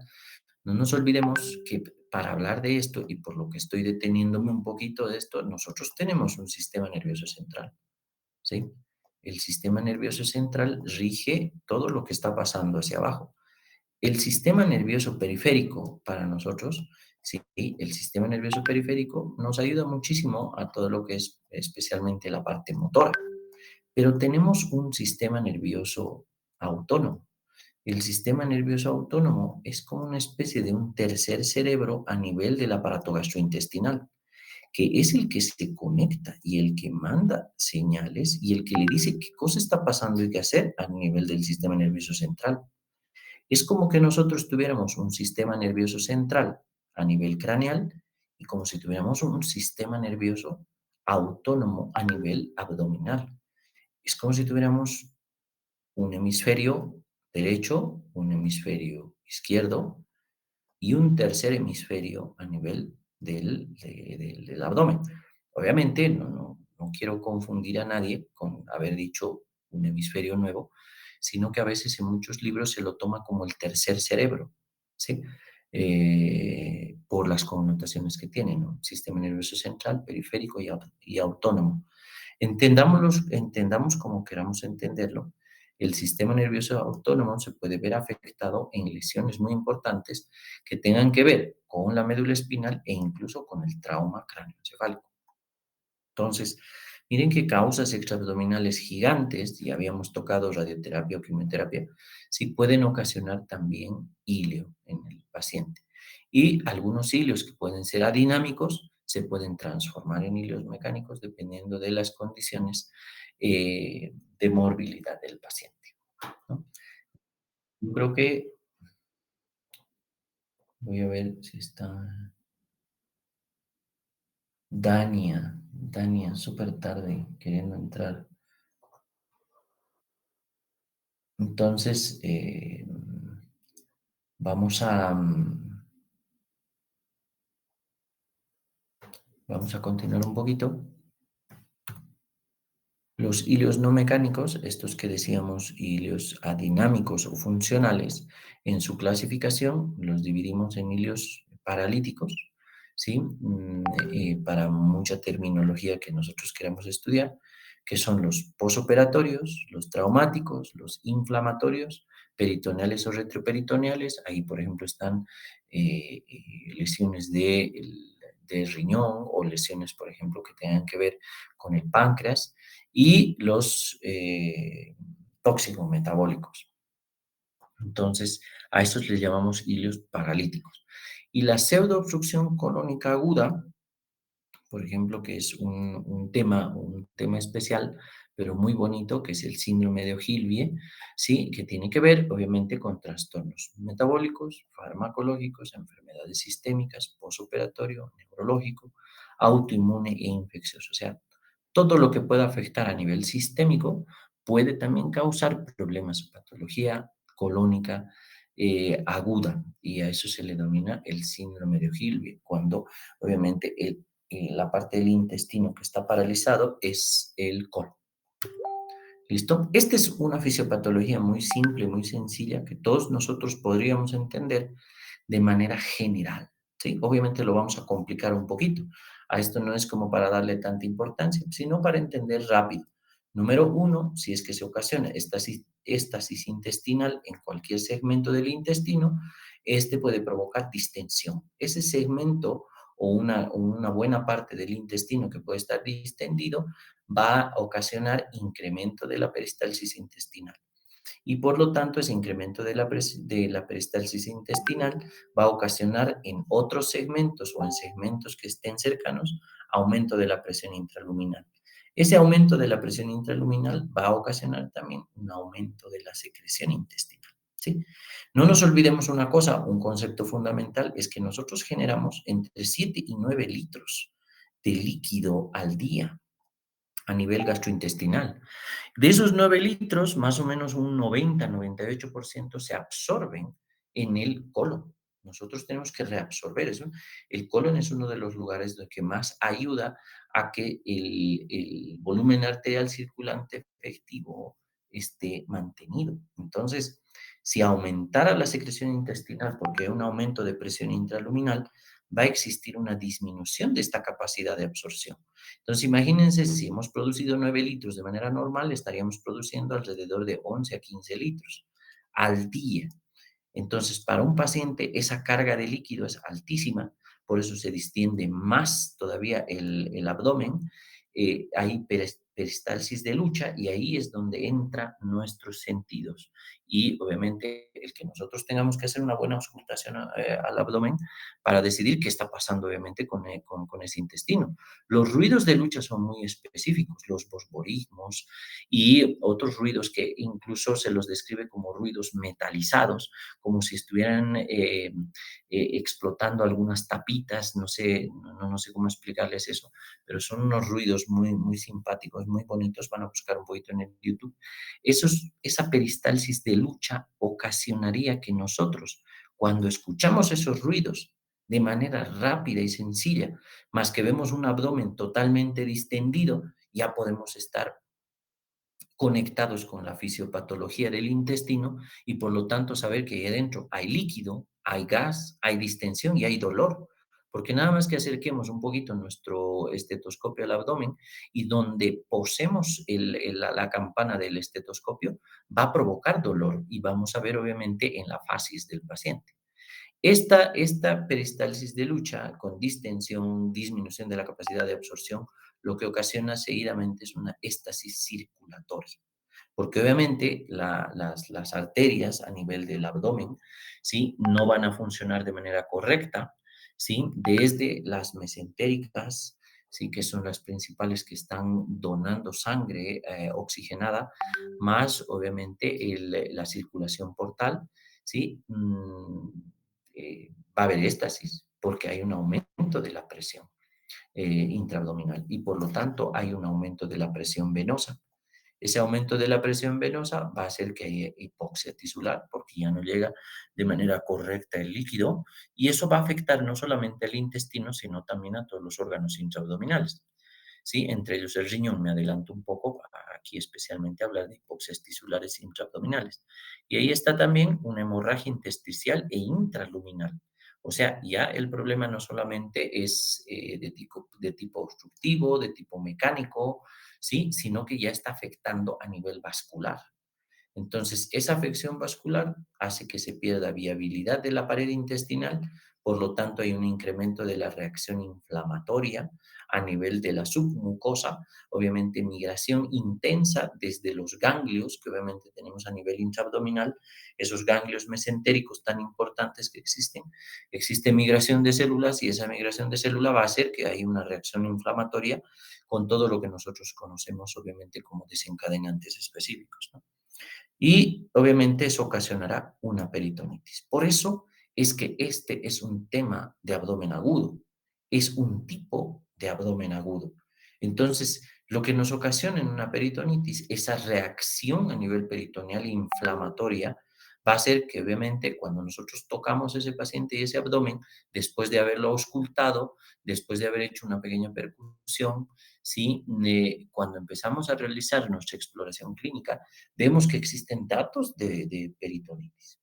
No nos olvidemos que para hablar de esto, y por lo que estoy deteniéndome un poquito de esto, nosotros tenemos un sistema nervioso central, ¿sí? El sistema nervioso central rige todo lo que está pasando hacia abajo. El sistema nervioso periférico para nosotros, sí, el sistema nervioso periférico nos ayuda muchísimo a todo lo que es especialmente la parte motora, pero tenemos un sistema nervioso autónomo. El sistema nervioso autónomo es como una especie de un tercer cerebro a nivel del aparato gastrointestinal, que es el que se conecta y el que manda señales y el que le dice qué cosa está pasando y qué hacer a nivel del sistema nervioso central. Es como que nosotros tuviéramos un sistema nervioso central a nivel craneal y como si tuviéramos un sistema nervioso autónomo a nivel abdominal. Es como si tuviéramos un hemisferio derecho, un hemisferio izquierdo y un tercer hemisferio a nivel del abdomen. Obviamente, no quiero confundir a nadie con haber dicho un hemisferio nuevo, sino que a veces en muchos libros se lo toma como el tercer cerebro, ¿sí? Por las connotaciones que tiene, ¿no? Sistema nervioso central, periférico y autónomo. Entendamos como queramos entenderlo. El sistema nervioso autónomo se puede ver afectado en lesiones muy importantes que tengan que ver con la médula espinal e incluso con el trauma cráneoencefálico. Entonces, miren qué causas extraabdominales gigantes, ya habíamos tocado radioterapia o quimioterapia, sí pueden ocasionar también hilio en el paciente. Y algunos hilios que pueden ser adinámicos se pueden transformar en hilios mecánicos dependiendo de las condiciones de morbilidad del paciente, ¿no? Yo creo que voy a ver si está Dania, súper tarde, queriendo entrar. Entonces, vamos a, vamos a continuar un poquito. Los hilios no mecánicos, estos que decíamos hilios adinámicos o funcionales, en su clasificación los dividimos en hilios paralíticos, ¿sí? Para mucha terminología que nosotros queramos estudiar, que son los posoperatorios, los traumáticos, los inflamatorios, peritoneales o retroperitoneales. Ahí, por ejemplo, están lesiones de riñón o lesiones, por ejemplo, que tengan que ver con el páncreas y los tóxicos metabólicos. Entonces, a estos les llamamos hilios paralíticos. Y la pseudoobstrucción colónica aguda, por ejemplo, que es un tema especial, pero muy bonito, que es el síndrome de Ogilvie, ¿sí? Que tiene que ver, obviamente, con trastornos metabólicos, farmacológicos, enfermedades sistémicas, posoperatorio, neurológico, autoinmune e infeccioso. O sea, todo lo que pueda afectar a nivel sistémico puede también causar problemas, patología colónica aguda, y a eso se le denomina el síndrome de Ogilvie, cuando obviamente la parte del intestino que está paralizado es el colon. ¿Listo? Esta es una fisiopatología muy simple, muy sencilla, que todos nosotros podríamos entender de manera general, ¿sí? Obviamente lo vamos a complicar un poquito. A esto no es como para darle tanta importancia, sino para entender rápido. Número uno, si es que se ocasiona éstasis intestinal en cualquier segmento del intestino, este puede provocar distensión. Ese segmento o una buena parte del intestino que puede estar distendido va a ocasionar incremento de la peristalsis intestinal. Y por lo tanto, ese incremento de la peristalsis intestinal va a ocasionar en otros segmentos o en segmentos que estén cercanos aumento de la presión intraluminal. Ese aumento de la presión intraluminal va a ocasionar también un aumento de la secreción intestinal. ¿Sí? No nos olvidemos una cosa, un concepto fundamental es que nosotros generamos entre 7 y 9 litros de líquido al día a nivel gastrointestinal. De esos 9 litros, más o menos un 90-98% se absorben en el colon. Nosotros tenemos que reabsorber eso. El colon es uno de los lugares que más ayuda a que el volumen arterial circulante efectivo esté mantenido. Entonces, si aumentara la secreción intestinal porque hay un aumento de presión intraluminal, va a existir una disminución de esta capacidad de absorción. Entonces, imagínense, si hemos producido 9 litros de manera normal, estaríamos produciendo alrededor de 11 a 15 litros al día. Entonces, para un paciente esa carga de líquido es altísima, por eso se distiende más todavía el abdomen, hay peristalsis de lucha y ahí es donde entran nuestros sentidos. Y obviamente el que nosotros tengamos que hacer una buena auscultación al abdomen para decidir qué está pasando obviamente con ese intestino. Los ruidos de lucha son muy específicos, los bosborismos y otros ruidos que incluso se los describe como ruidos metalizados, como si estuvieran explotando algunas tapitas, no sé cómo explicarles eso, pero son unos ruidos muy, muy simpáticos, muy bonitos, van a buscar un poquito en el YouTube. Esa peristalsis de lucha ocasionaría que nosotros, cuando escuchamos esos ruidos de manera rápida y sencilla, más que vemos un abdomen totalmente distendido, ya podemos estar conectados con la fisiopatología del intestino y por lo tanto saber que ahí adentro hay líquido, hay gas, hay distensión y hay dolor. Porque nada más que acerquemos un poquito nuestro estetoscopio al abdomen y donde posemos la campana del estetoscopio, va a provocar dolor y vamos a ver obviamente en la fasis del paciente. Esta peristalsis de lucha con distensión, disminución de la capacidad de absorción, lo que ocasiona seguidamente es una éstasis circulatoria, porque obviamente las arterias a nivel del abdomen, ¿sí? No van a funcionar de manera correcta, ¿sí? Desde las mesentéricas, ¿sí? Que son las principales que están donando sangre oxigenada, más obviamente la circulación portal, ¿sí? Va a haber éstasis porque hay un aumento de la presión intraabdominal y por lo tanto hay un aumento de la presión venosa. Ese aumento de la presión venosa va a hacer que haya hipoxia tisular porque ya no llega de manera correcta el líquido y eso va a afectar no solamente al intestino, sino también a todos los órganos intraabdominales. ¿Sí? Entre ellos el riñón, me adelanto un poco, aquí especialmente hablar de hipoxias tisulares intraabdominales. Y ahí está también una hemorragia intersticial e intraluminal. O sea, ya el problema no solamente es de tipo obstructivo, de tipo mecánico, ¿sí? Sino que ya está afectando a nivel vascular. Entonces, esa afección vascular hace que se pierda viabilidad de la pared intestinal, por lo tanto hay un incremento de la reacción inflamatoria a nivel de la submucosa, obviamente migración intensa desde los ganglios que obviamente tenemos a nivel intraabdominal, esos ganglios mesentéricos tan importantes que existen, existe migración de células y esa migración de célula va a hacer que haya una reacción inflamatoria con todo lo que nosotros conocemos obviamente como desencadenantes específicos, ¿no? Y obviamente eso ocasionará una peritonitis. Por eso es que este es un tema de abdomen agudo, es un tipo de abdomen agudo. Entonces, lo que nos ocasiona en una peritonitis, esa reacción a nivel peritoneal inflamatoria, va a ser que obviamente cuando nosotros tocamos ese paciente y ese abdomen, después de haberlo auscultado, después de haber hecho una pequeña percusión, ¿sí? Cuando empezamos a realizar nuestra exploración clínica, vemos que existen datos de peritonitis.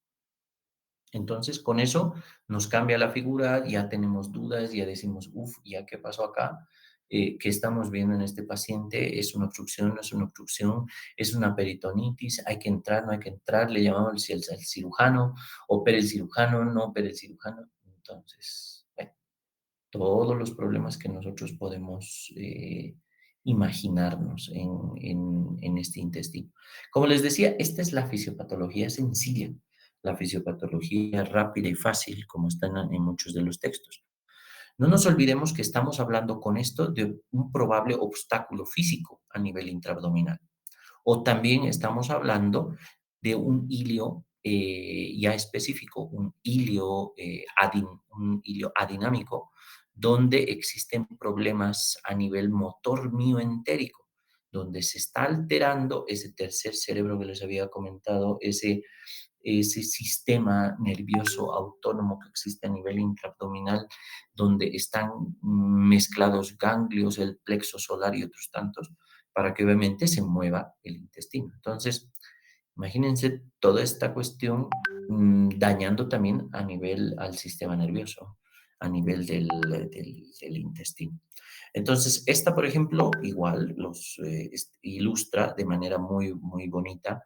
Entonces, con eso nos cambia la figura, ya tenemos dudas, ya decimos, uff, ¿ya qué pasó acá? ¿Qué estamos viendo en este paciente? ¿Es una obstrucción? ¿No es una obstrucción? ¿Es una peritonitis? ¿Hay que entrar? ¿No hay que entrar? Le llamamos al cirujano, opera el cirujano, no opera el cirujano. Entonces, bueno, todos los problemas que nosotros podemos imaginarnos en este intestino. Como les decía, esta es la fisiopatología sencilla, la fisiopatología rápida y fácil, como están en muchos de los textos. No nos olvidemos que estamos hablando con esto de un probable obstáculo físico a nivel intraabdominal. O también estamos hablando de un hilio ya específico, un hilio adinámico, donde existen problemas a nivel motor mioentérico, donde se está alterando ese tercer cerebro que les había comentado, ese sistema nervioso autónomo que existe a nivel intraabdominal, donde están mezclados ganglios, el plexo solar y otros tantos, para que obviamente se mueva el intestino. Entonces, imagínense toda esta cuestión dañando también a nivel al sistema nervioso, a nivel del intestino. Entonces, esta, por ejemplo, igual ilustra de manera muy, muy bonita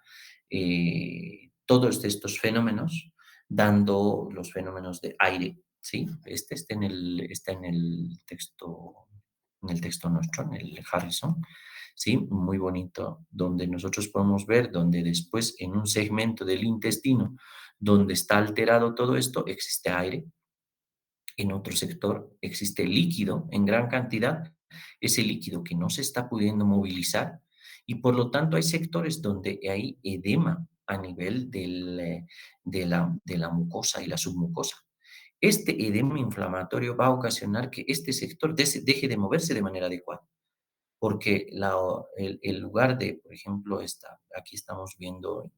todos estos fenómenos, dando los fenómenos de aire, ¿sí? Este está en el texto nuestro, en el Harrison, ¿sí? Muy bonito, donde nosotros podemos ver, donde después en un segmento del intestino, donde está alterado todo esto, existe aire, en otro sector existe líquido en gran cantidad, ese líquido que no se está pudiendo movilizar y por lo tanto hay sectores donde hay edema a nivel de la mucosa y la submucosa. Este edema inflamatorio va a ocasionar que este sector deje de moverse de manera adecuada porque el lugar de, por ejemplo, aquí estamos viendo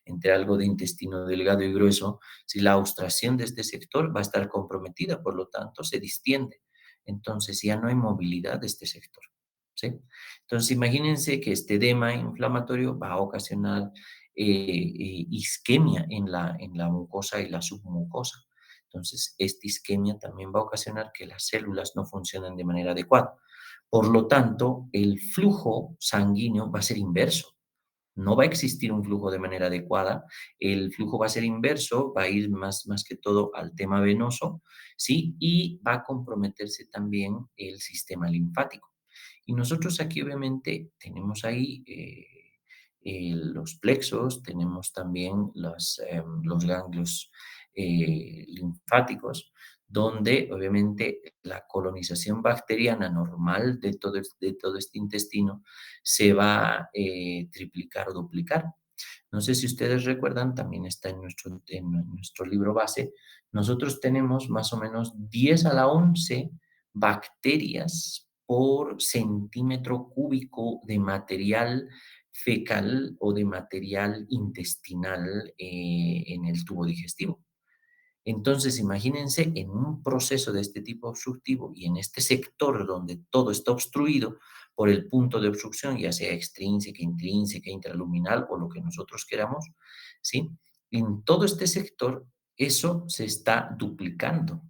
entre algo de intestino delgado y grueso, si la obstrucción de este sector va a estar comprometida, por lo tanto, se distiende. Entonces ya no hay movilidad de este sector. ¿Sí? Entonces imagínense que este edema inflamatorio va a ocasionar isquemia en la mucosa y la submucosa. Entonces, esta isquemia también va a ocasionar que las células no funcionen de manera adecuada. Por lo tanto, el flujo sanguíneo va a ser inverso. No va a existir un flujo de manera adecuada, el flujo va a ser inverso, va a ir más que todo al tema venoso, ¿sí? Y va a comprometerse también el sistema linfático. Y nosotros aquí obviamente tenemos ahí los plexos, tenemos también los ganglios linfáticos, donde obviamente la colonización bacteriana normal de todo este intestino se va a triplicar o duplicar. No sé si ustedes recuerdan, también está en nuestro libro base, nosotros tenemos más o menos 10 a la 11 bacterias por centímetro cúbico de material fecal o de material intestinal en el tubo digestivo. Entonces, imagínense en un proceso de este tipo obstructivo y en este sector donde todo está obstruido por el punto de obstrucción, ya sea extrínseca, intrínseca, intraluminal o lo que nosotros queramos, ¿sí? En todo este sector, eso se está duplicando,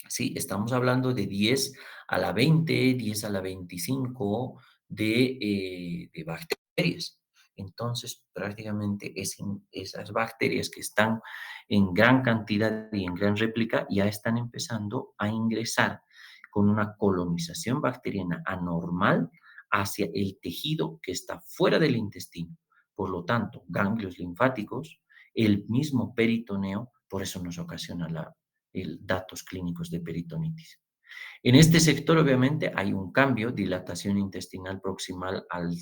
¿sí? Estamos hablando de 10 a la 20, 10 a la 25 de bacterias. entonces prácticamente esas bacterias que están en gran cantidad y en gran réplica ya están empezando a ingresar con una colonización bacteriana anormal hacia el tejido que está fuera del intestino. Por lo tanto, ganglios linfáticos, el mismo peritoneo, por eso nos ocasiona datos clínicos de peritonitis. En este sector, obviamente, hay un cambio, dilatación intestinal proximal al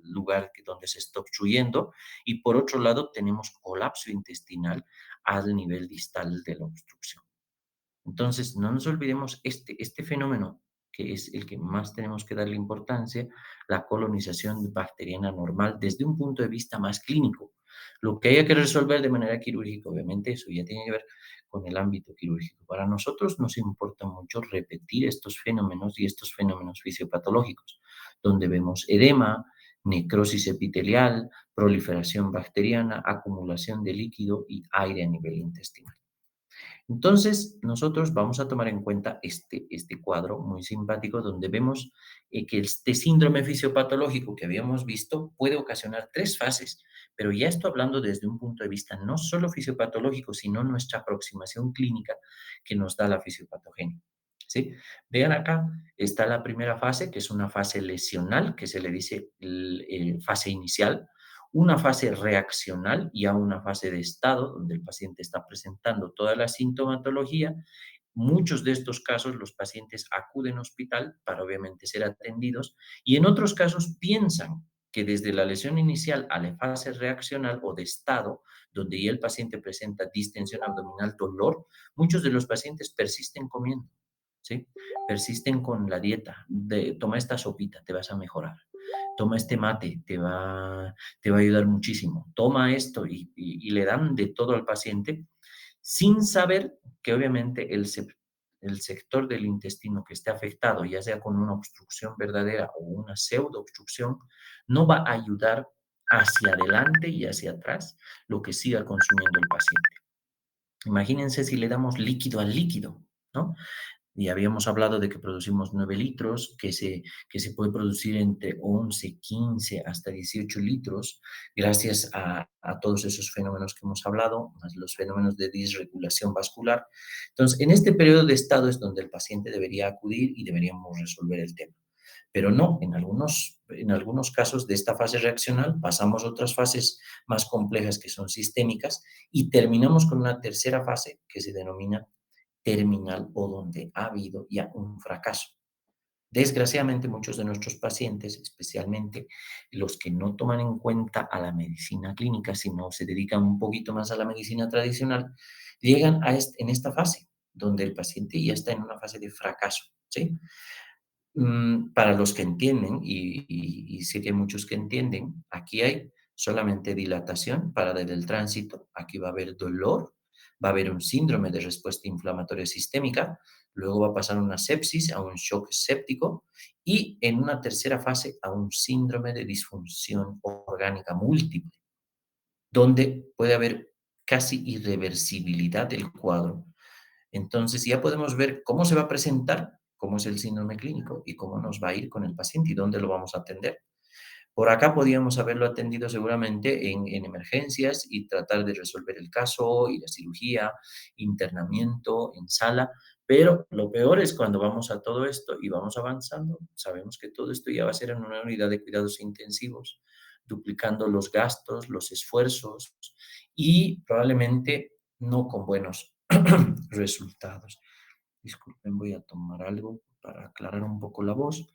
lugar donde se está obstruyendo, y por otro lado tenemos colapso intestinal al nivel distal de la obstrucción. Entonces, no nos olvidemos este fenómeno, que es el que más tenemos que darle importancia, la colonización bacteriana normal desde un punto de vista más clínico. Lo que haya que resolver de manera quirúrgica, obviamente, eso ya tiene que ver con el ámbito quirúrgico. Para nosotros nos importa mucho repetir estos fenómenos y estos fenómenos fisiopatológicos, donde vemos edema, necrosis epitelial, proliferación bacteriana, acumulación de líquido y aire a nivel intestinal. Entonces, nosotros vamos a tomar en cuenta este cuadro muy simpático donde vemos que este síndrome fisiopatológico que habíamos visto puede ocasionar tres fases, pero ya estoy hablando desde un punto de vista no solo fisiopatológico, sino nuestra aproximación clínica que nos da la fisiopatogenia. ¿Sí? Vean acá, está la primera fase, que es una fase lesional, que se le dice fase inicial, una fase reaccional y a una fase de estado, donde el paciente está presentando toda la sintomatología. Muchos de estos casos los pacientes acuden al hospital para obviamente ser atendidos y en otros casos piensan que desde la lesión inicial a la fase reaccional o de estado, donde ya el paciente presenta distensión abdominal, dolor, muchos de los pacientes persisten comiendo, ¿sí? Persisten con la dieta, toma esta sopita, te vas a mejorar, toma este mate, te va a ayudar muchísimo, toma esto y le dan de todo al paciente sin saber que obviamente el sector del intestino que esté afectado, ya sea con una obstrucción verdadera o una pseudo obstrucción, no va a ayudar hacia adelante y hacia atrás lo que siga consumiendo el paciente. Imagínense si le damos líquido al líquido, ¿no? Y habíamos hablado de que producimos 9 litros, que se puede producir entre 11, 15 hasta 18 litros, gracias a todos esos fenómenos que hemos hablado, más los fenómenos de disregulación vascular. Entonces, en este periodo de estado es donde el paciente debería acudir y deberíamos resolver el tema. Pero no, en algunos casos de esta fase reaccional pasamos a otras fases más complejas que son sistémicas y terminamos con una tercera fase que se denomina terminal o donde ha habido ya un fracaso. Desgraciadamente, muchos de nuestros pacientes, especialmente los que no toman en cuenta a la medicina clínica, sino se dedican un poquito más a la medicina tradicional, llegan en esta fase, donde el paciente ya está en una fase de fracaso, ¿sí? Para los que entienden, y sé que hay muchos que entienden, aquí hay solamente dilatación para el tránsito, aquí va a haber dolor, va a haber un síndrome de respuesta inflamatoria sistémica, luego va a pasar una sepsis, a un shock séptico y en una tercera fase a un síndrome de disfunción orgánica múltiple, donde puede haber casi irreversibilidad del cuadro. Entonces ya podemos ver cómo se va a presentar, cómo es el síndrome clínico y cómo nos va a ir con el paciente y dónde lo vamos a atender. Por acá podríamos haberlo atendido seguramente en emergencias y tratar de resolver el caso y la cirugía, internamiento en sala, pero lo peor es cuando vamos a todo esto y vamos avanzando, sabemos que todo esto ya va a ser en una unidad de cuidados intensivos, duplicando los gastos, los esfuerzos y probablemente no con buenos resultados. Disculpen, voy a tomar algo para aclarar un poco la voz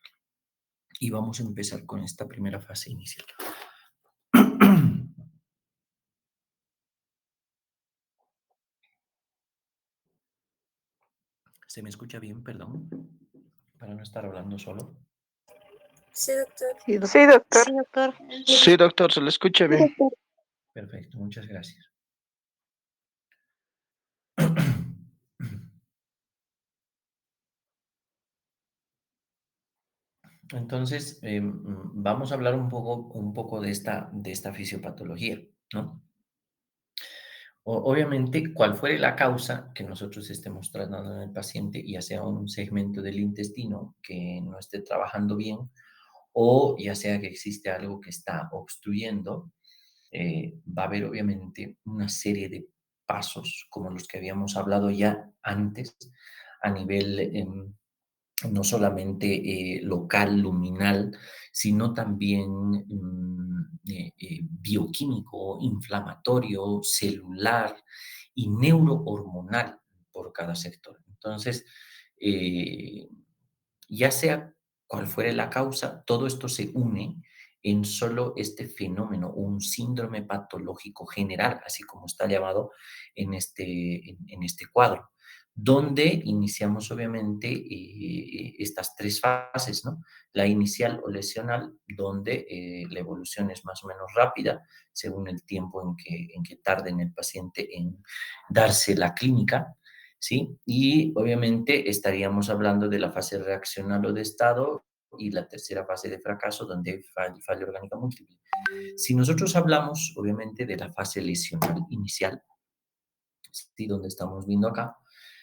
y vamos a empezar con esta primera fase inicial. ¿Se me escucha bien? Perdón, para no estar hablando solo. Sí, doctor. Sí, doctor. Sí, doctor. Sí, doctor, se le escucha bien. Perfecto, muchas gracias. Entonces, vamos a hablar un poco de esta fisiopatología, ¿no? Obviamente, cual fuere la causa que nosotros estemos tratando en el paciente, ya sea un segmento del intestino que no esté trabajando bien o ya sea que existe algo que está obstruyendo, va a haber obviamente una serie de pasos como los que habíamos hablado ya antes a nivel no solamente local, luminal, sino también bioquímico, inflamatorio, celular y neurohormonal por cada sector. Entonces, eh, ya sea cual fuere la causa, todo esto se une en solo este fenómeno, un síndrome patológico general, así como está llamado en este cuadro, donde iniciamos obviamente estas tres fases, ¿no? La inicial o lesional, donde la evolución es más o menos rápida, según el tiempo en que tarde en el paciente en darse la clínica, ¿sí? Y obviamente estaríamos hablando de la fase reaccional o de estado y la tercera fase de fracaso, donde hay falla orgánica múltiple. Si nosotros hablamos, obviamente, de la fase lesional inicial, ¿sí? Donde estamos viendo acá,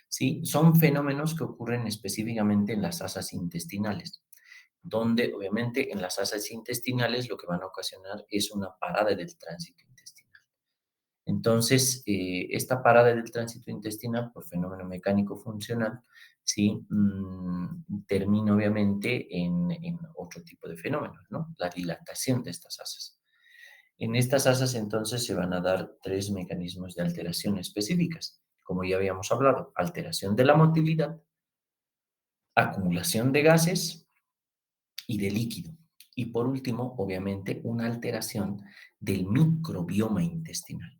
¿sí? Son fenómenos que ocurren específicamente en las asas intestinales, donde obviamente en las asas intestinales lo que van a ocasionar es una parada del tránsito intestinal. Entonces, esta parada del tránsito intestinal por fenómeno mecánico funcional, ¿sí? Termina obviamente en otro tipo de fenómenos, ¿no? La dilatación de estas asas. En estas asas entonces se van a dar tres mecanismos de alteración específicas, como ya habíamos hablado: alteración de la motilidad, acumulación de gases y de líquido. Y por último, obviamente, una alteración del microbioma intestinal.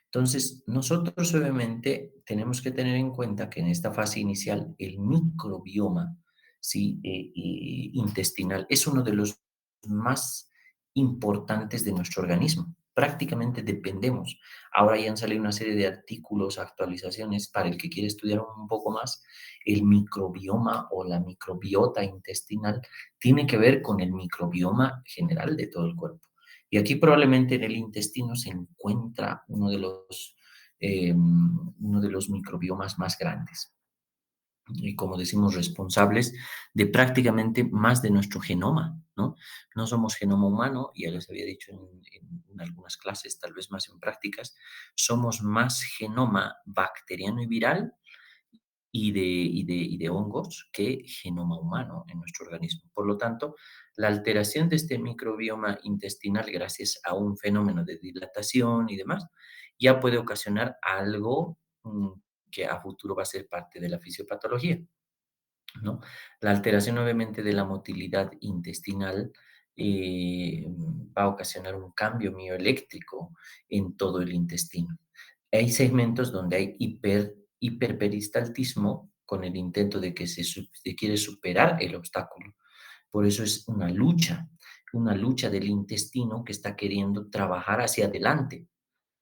Entonces, nosotros obviamente tenemos que tener en cuenta que en esta fase inicial el microbioma, ¿sí? Intestinal es uno de los más importantes de nuestro organismo. Prácticamente dependemos. Ahora ya han salido una serie de artículos, actualizaciones para el que quiere estudiar un poco más. El microbioma o la microbiota intestinal tiene que ver con el microbioma general de todo el cuerpo. Y aquí probablemente en el intestino se encuentra uno de los microbiomas más grandes y, como decimos, responsables de prácticamente más de nuestro genoma, ¿no? No somos genoma humano, ya les había dicho en algunas clases, tal vez más en prácticas, somos más genoma bacteriano y viral y de hongos que genoma humano en nuestro organismo. Por lo tanto, la alteración de este microbioma intestinal, gracias a un fenómeno de dilatación y demás, ya puede ocasionar algo que a futuro va a ser parte de la fisiopatología, ¿no? La alteración, obviamente, de la motilidad intestinal va a ocasionar un cambio mioeléctrico en todo el intestino. Hay segmentos donde hay hiperperistaltismo con el intento de que se quiere superar el obstáculo. Por eso es una lucha del intestino que está queriendo trabajar hacia adelante.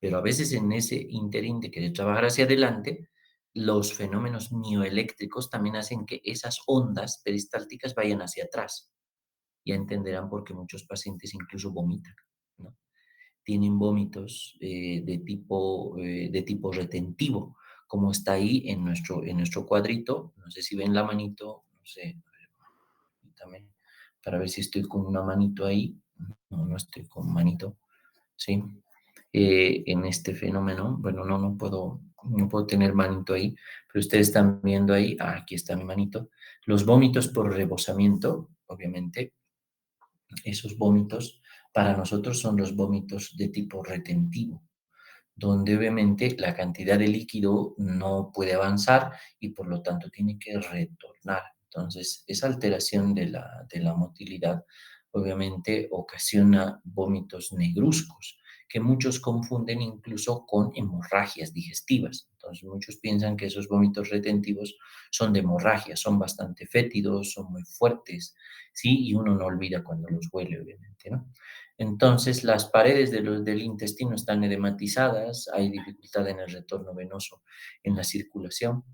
Pero a veces en ese interín de querer trabajar hacia adelante, los fenómenos mioeléctricos también hacen que esas ondas peristálticas vayan hacia atrás. Ya entenderán por qué muchos pacientes incluso vomitan, ¿no? Tienen vómitos de tipo retentivo, como está ahí en nuestro cuadrito. No sé si ven la manito, no sé, también para ver si estoy con una manito ahí. No, no estoy con manito, ¿sí? En este fenómeno, bueno, no puedo tener manito ahí, pero ustedes están viendo ahí, aquí está mi manito, los vómitos por rebosamiento, obviamente, esos vómitos para nosotros son los vómitos de tipo retentivo, donde obviamente la cantidad de líquido no puede avanzar y por lo tanto tiene que retornar. Entonces, esa alteración de la motilidad obviamente ocasiona vómitos negruzcos, que muchos confunden incluso con hemorragias digestivas. Entonces, muchos piensan que esos vómitos retentivos son de hemorragia, son bastante fétidos, son muy fuertes, ¿sí? Y uno no olvida cuando los huele, obviamente, ¿no? Entonces, las paredes del intestino están edematizadas, hay dificultad en el retorno venoso, en la circulación,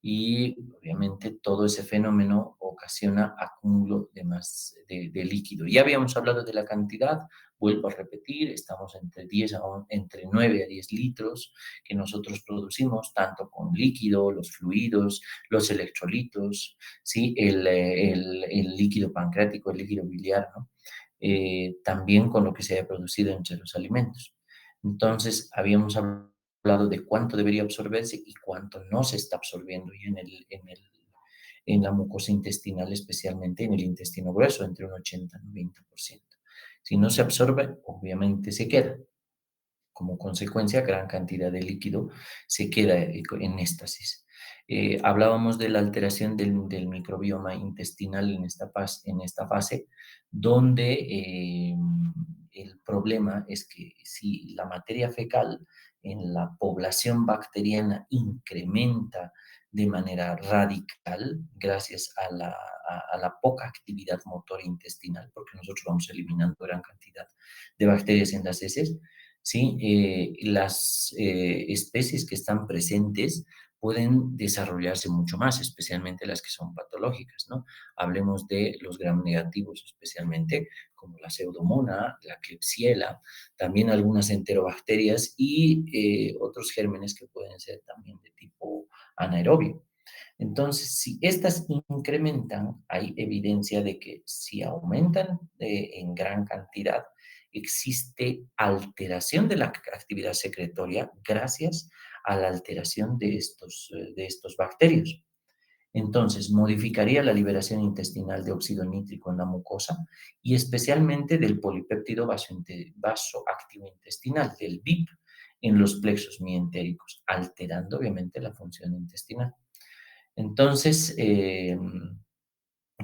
y obviamente todo ese fenómeno ocasiona ocasiona acúmulo de líquido. Ya habíamos hablado de la cantidad, vuelvo a repetir, estamos entre 9 a 10 litros que nosotros producimos, tanto con líquido, los fluidos, los electrolitos, ¿sí? El líquido pancreático, el líquido biliar, ¿no? También con lo que se haya producido entre los alimentos. Entonces, habíamos hablado de cuánto debería absorberse y cuánto no se está absorbiendo y en la mucosa intestinal, especialmente en el intestino grueso, entre un 80 y un 90%. Si no se absorbe, obviamente se queda. Como consecuencia, gran cantidad de líquido se queda en éstasis. Hablábamos de la alteración del microbioma intestinal en esta fase, donde el problema es que si la materia fecal en la población bacteriana incrementa de manera radical gracias a la poca actividad motora intestinal, porque nosotros vamos eliminando gran cantidad de bacterias en las heces, ¿sí? Las especies que están presentes pueden desarrollarse mucho más, especialmente las que son patológicas, ¿no? Hablemos de los gram negativos, especialmente como la pseudomonas, la Klebsiella, también algunas enterobacterias y otros gérmenes que pueden ser también de tipo anaerobio. Entonces, si estas incrementan, hay evidencia de que si aumentan en gran cantidad, existe alteración de la actividad secretoria gracias a la alteración de estos bacterios. Entonces, modificaría la liberación intestinal de óxido nítrico en la mucosa y especialmente del polipéptido vasoactivo intestinal, del BIP, en los plexos mientéricos, alterando obviamente la función intestinal. Entonces,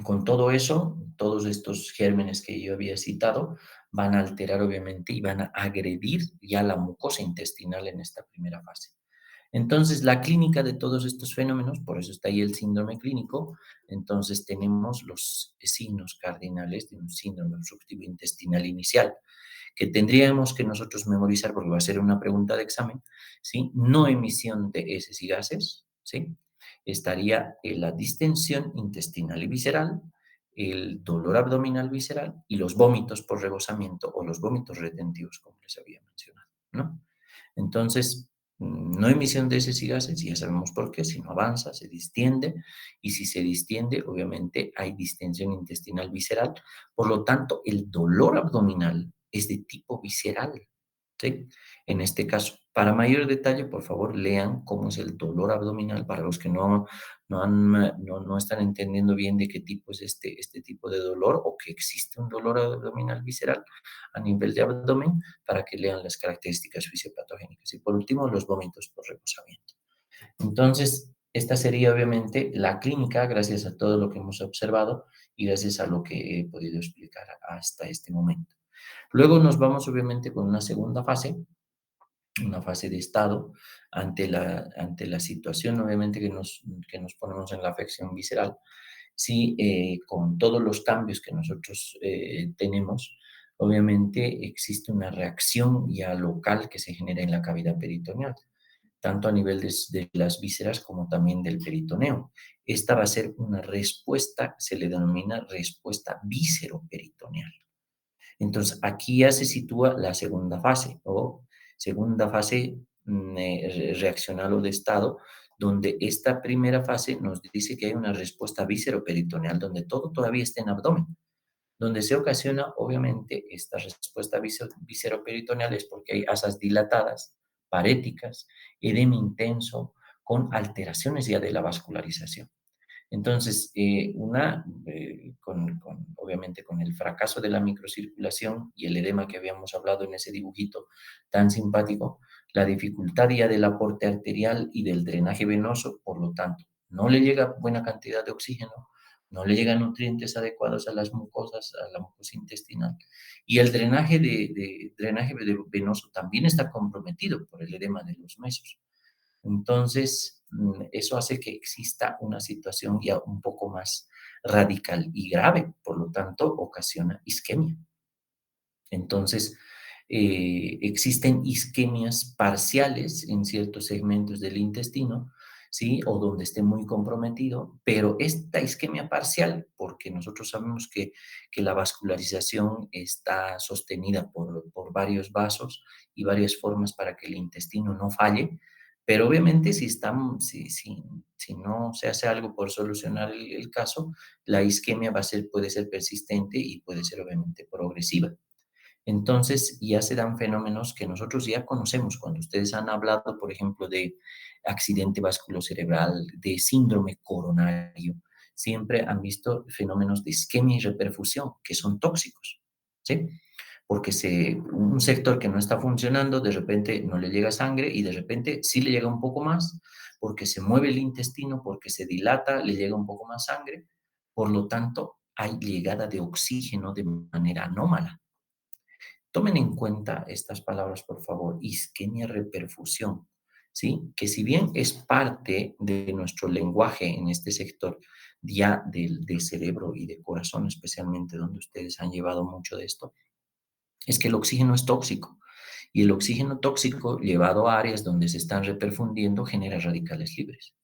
con todo eso, todos estos gérmenes que yo había citado van a alterar obviamente y van a agredir ya la mucosa intestinal en esta primera fase. Entonces, la clínica de todos estos fenómenos, por eso está ahí el síndrome clínico, entonces tenemos los signos cardinales de un síndrome obstructivo intestinal inicial, que tendríamos que nosotros memorizar porque va a ser una pregunta de examen, ¿sí? No emisión de heces y gases, ¿sí? Estaría la distensión intestinal y visceral, el dolor abdominal visceral y los vómitos por rebosamiento o los vómitos retentivos, como les había mencionado, ¿no? Entonces, no emisión de heces y gases, ya sabemos por qué, si no avanza, se distiende, y si se distiende, obviamente hay distensión intestinal visceral, por lo tanto, el dolor abdominal es de tipo visceral, ¿sí? En este caso, para mayor detalle, por favor, lean cómo es el dolor abdominal para los que no están entendiendo bien de qué tipo es este tipo de dolor o que existe un dolor abdominal visceral a nivel de abdomen para que lean las características fisiopatogénicas. Y por último, los vómitos por reposamiento. Entonces, esta sería obviamente la clínica gracias a todo lo que hemos observado y gracias a lo que he podido explicar hasta este momento. Luego nos vamos obviamente con una segunda fase, una fase de estado ante la situación obviamente que nos ponemos en la afección visceral. Sí, con todos los cambios que nosotros tenemos, obviamente existe una reacción ya local que se genera en la cavidad peritoneal, tanto a nivel de las vísceras como también del peritoneo. Esta va a ser una respuesta, se le denomina respuesta víscero-peritoneal. Entonces, aquí ya se sitúa la segunda fase, o segunda fase reaccional o de estado, donde esta primera fase nos dice que hay una respuesta víscero-peritoneal, donde todo todavía está en abdomen. Donde se ocasiona, obviamente, esta respuesta víscero-peritoneal es porque hay asas dilatadas, paréticas, edema intenso, con alteraciones ya de la vascularización. Entonces, obviamente con el fracaso de la microcirculación y el edema que habíamos hablado en ese dibujito tan simpático, la dificultad ya del aporte arterial y del drenaje venoso, por lo tanto, no le llega buena cantidad de oxígeno, no le llegan nutrientes adecuados a las mucosas, a la mucosa intestinal, y el drenaje venoso también está comprometido por el edema de los mesos. Entonces, eso hace que exista una situación ya un poco más radical y grave, por lo tanto, ocasiona isquemia. Entonces, existen isquemias parciales en ciertos segmentos del intestino, ¿sí? O donde esté muy comprometido, pero esta isquemia parcial porque nosotros sabemos que la vascularización está sostenida por varios vasos y varias formas para que el intestino no falle, pero obviamente si no se hace algo por solucionar el caso, la isquemia puede ser persistente y puede ser obviamente progresiva. Entonces ya se dan fenómenos que nosotros ya conocemos. Cuando ustedes han hablado, por ejemplo, de accidente vasculocerebral, de síndrome coronario, siempre han visto fenómenos de isquemia y reperfusión que son tóxicos, ¿sí? Porque un sector que no está funcionando, de repente no le llega sangre y de repente sí le llega un poco más, porque se mueve el intestino, porque se dilata, le llega un poco más sangre. Por lo tanto, hay llegada de oxígeno de manera anómala. Tomen en cuenta estas palabras, por favor, isquemia, reperfusión, ¿sí? Que si bien es parte de nuestro lenguaje en este sector ya del cerebro y de corazón, especialmente donde ustedes han llevado mucho de esto, es que el oxígeno es tóxico. Y el oxígeno tóxico llevado a áreas donde se están reperfundiendo genera radicales libres.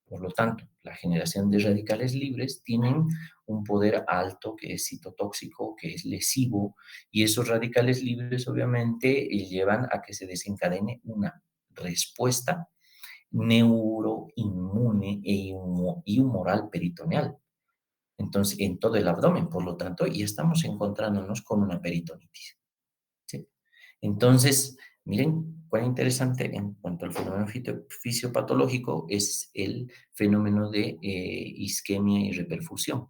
Por lo tanto, la generación de radicales libres tienen un poder alto que es citotóxico, que es lesivo, y esos radicales libres obviamente llevan a que se desencadene una respuesta neuroinmune y humoral peritoneal. Entonces, en todo el abdomen, por lo tanto, y estamos encontrándonos con una peritonitis. ¿Sí? Entonces, miren cuán interesante en cuanto al fenómeno fisiopatológico es el fenómeno de isquemia y reperfusión.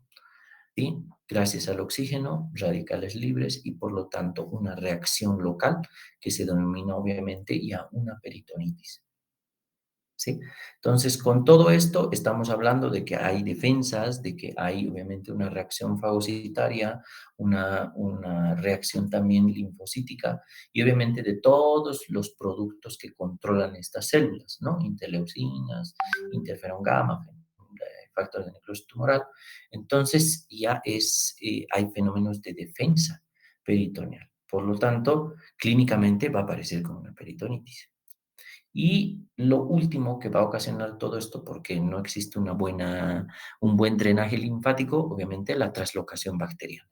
¿Sí? Gracias al oxígeno, radicales libres y por lo tanto una reacción local que se denomina obviamente ya una peritonitis. ¿Sí? Entonces, con todo esto estamos hablando de que hay defensas, de que hay obviamente una reacción fagocitaria, una reacción también linfocítica y obviamente de todos los productos que controlan estas células, ¿no? Interleucinas, interferón gamma, factores de necrosis tumoral. Entonces, hay fenómenos de defensa peritoneal. Por lo tanto, clínicamente va a aparecer como una peritonitis. Y lo último que va a ocasionar todo esto, porque no existe un buen drenaje linfático, obviamente la translocación bacteriana.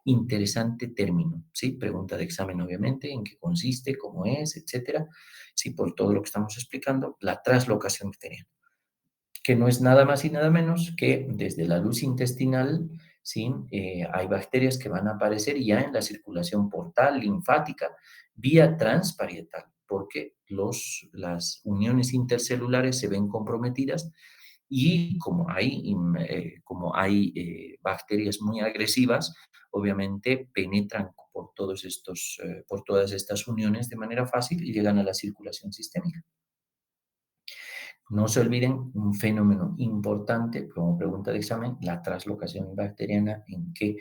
Interesante término, ¿sí? Pregunta de examen, obviamente, en qué consiste, cómo es, etcétera. Sí, por todo lo que estamos explicando, la translocación bacteriana, que no es nada más y nada menos que desde la luz intestinal, ¿sí? Hay bacterias que van a aparecer ya en la circulación portal linfática vía transparietal, porque las uniones intercelulares se ven comprometidas y como hay bacterias muy agresivas, obviamente penetran por todas estas uniones de manera fácil y llegan a la circulación sistémica. No se olviden un fenómeno importante, como pregunta de examen, la translocación bacteriana, en qué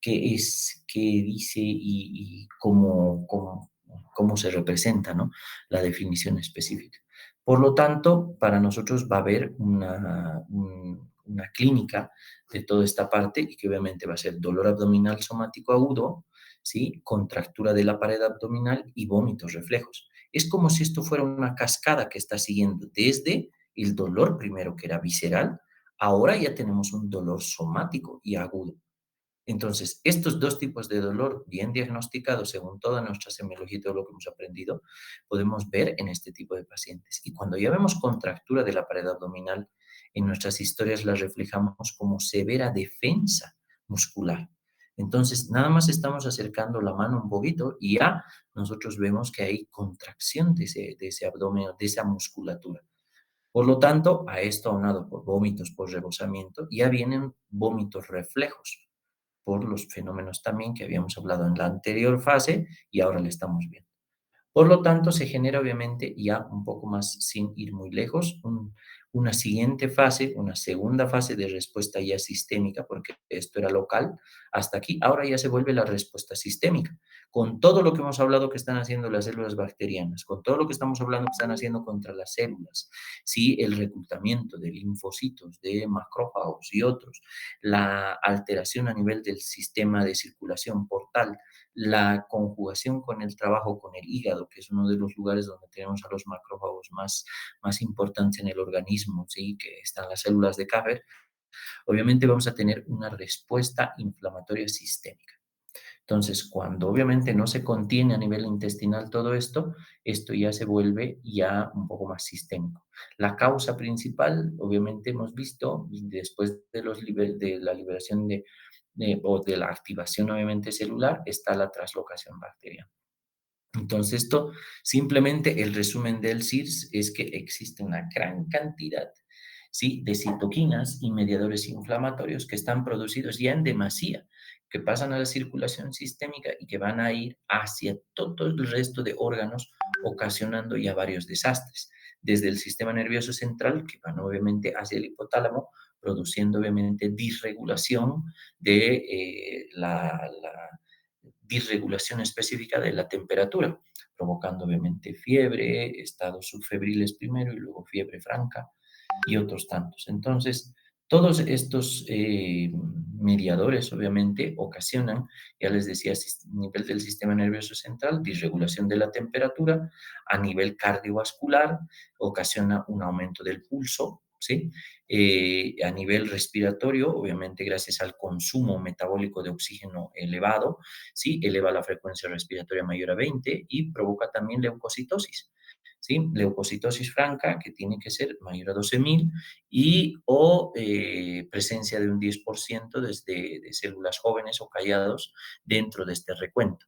es, qué dice y cómo se representa, ¿no? La definición específica. Por lo tanto, para nosotros va a haber una clínica de toda esta parte y que obviamente va a ser dolor abdominal somático agudo, ¿sí? Contractura de la pared abdominal y vómitos reflejos. Es como si esto fuera una cascada que está siguiendo desde el dolor primero que era visceral, ahora ya tenemos un dolor somático y agudo. Entonces, estos dos tipos de dolor bien diagnosticados según toda nuestra semiología y todo lo que hemos aprendido, podemos ver en este tipo de pacientes. Y cuando ya vemos contractura de la pared abdominal, en nuestras historias la reflejamos como severa defensa muscular. Entonces, nada más estamos acercando la mano un poquito y ya nosotros vemos que hay contracción de ese abdomen, de esa musculatura. Por lo tanto, a esto aunado por vómitos por rebosamiento, ya vienen vómitos reflejos por los fenómenos también que habíamos hablado en la anterior fase y ahora le estamos viendo. Por lo tanto, se genera obviamente ya un poco más, sin ir muy lejos, una siguiente fase, una segunda fase de respuesta ya sistémica, porque esto era local hasta aquí, ahora ya se vuelve la respuesta sistémica, con todo lo que hemos hablado que están haciendo las células bacterianas, con todo lo que estamos hablando que están haciendo contra las células, ¿sí? El reclutamiento de linfocitos, de macrófagos y otros, la alteración a nivel del sistema de circulación portal, la conjugación con el trabajo con el hígado, que es uno de los lugares donde tenemos a los macrófagos más importantes en el organismo, ¿sí? Que están las células de Käfer, obviamente vamos a tener una respuesta inflamatoria sistémica. Entonces, cuando obviamente no se contiene a nivel intestinal todo esto, esto ya se vuelve ya un poco más sistémico. La causa principal, obviamente hemos visto, después de, de la liberación o de la activación obviamente celular, está la translocación bacteriana. Entonces, esto simplemente el resumen del SIRS es que existe una gran cantidad, ¿sí?, de citoquinas y mediadores inflamatorios que están producidos ya en demasía, que pasan a la circulación sistémica y que van a ir hacia todo el resto de órganos, ocasionando ya varios desastres, desde el sistema nervioso central, que van obviamente hacia el hipotálamo, produciendo obviamente disregulación de la disregulación específica de la temperatura, provocando obviamente fiebre, estados subfebriles primero y luego fiebre franca y otros tantos. Entonces, todos estos mediadores obviamente ocasionan, ya les decía, a nivel del sistema nervioso central, disregulación de la temperatura, a nivel cardiovascular, ocasiona un aumento del pulso, ¿sí? A nivel respiratorio, obviamente gracias al consumo metabólico de oxígeno elevado, ¿sí?, eleva la frecuencia respiratoria mayor a 20 y provoca también leucocitosis, ¿sí? Leucocitosis franca, que tiene que ser mayor a 12.000 y o presencia de un 10% de células jóvenes o callados dentro de este recuento.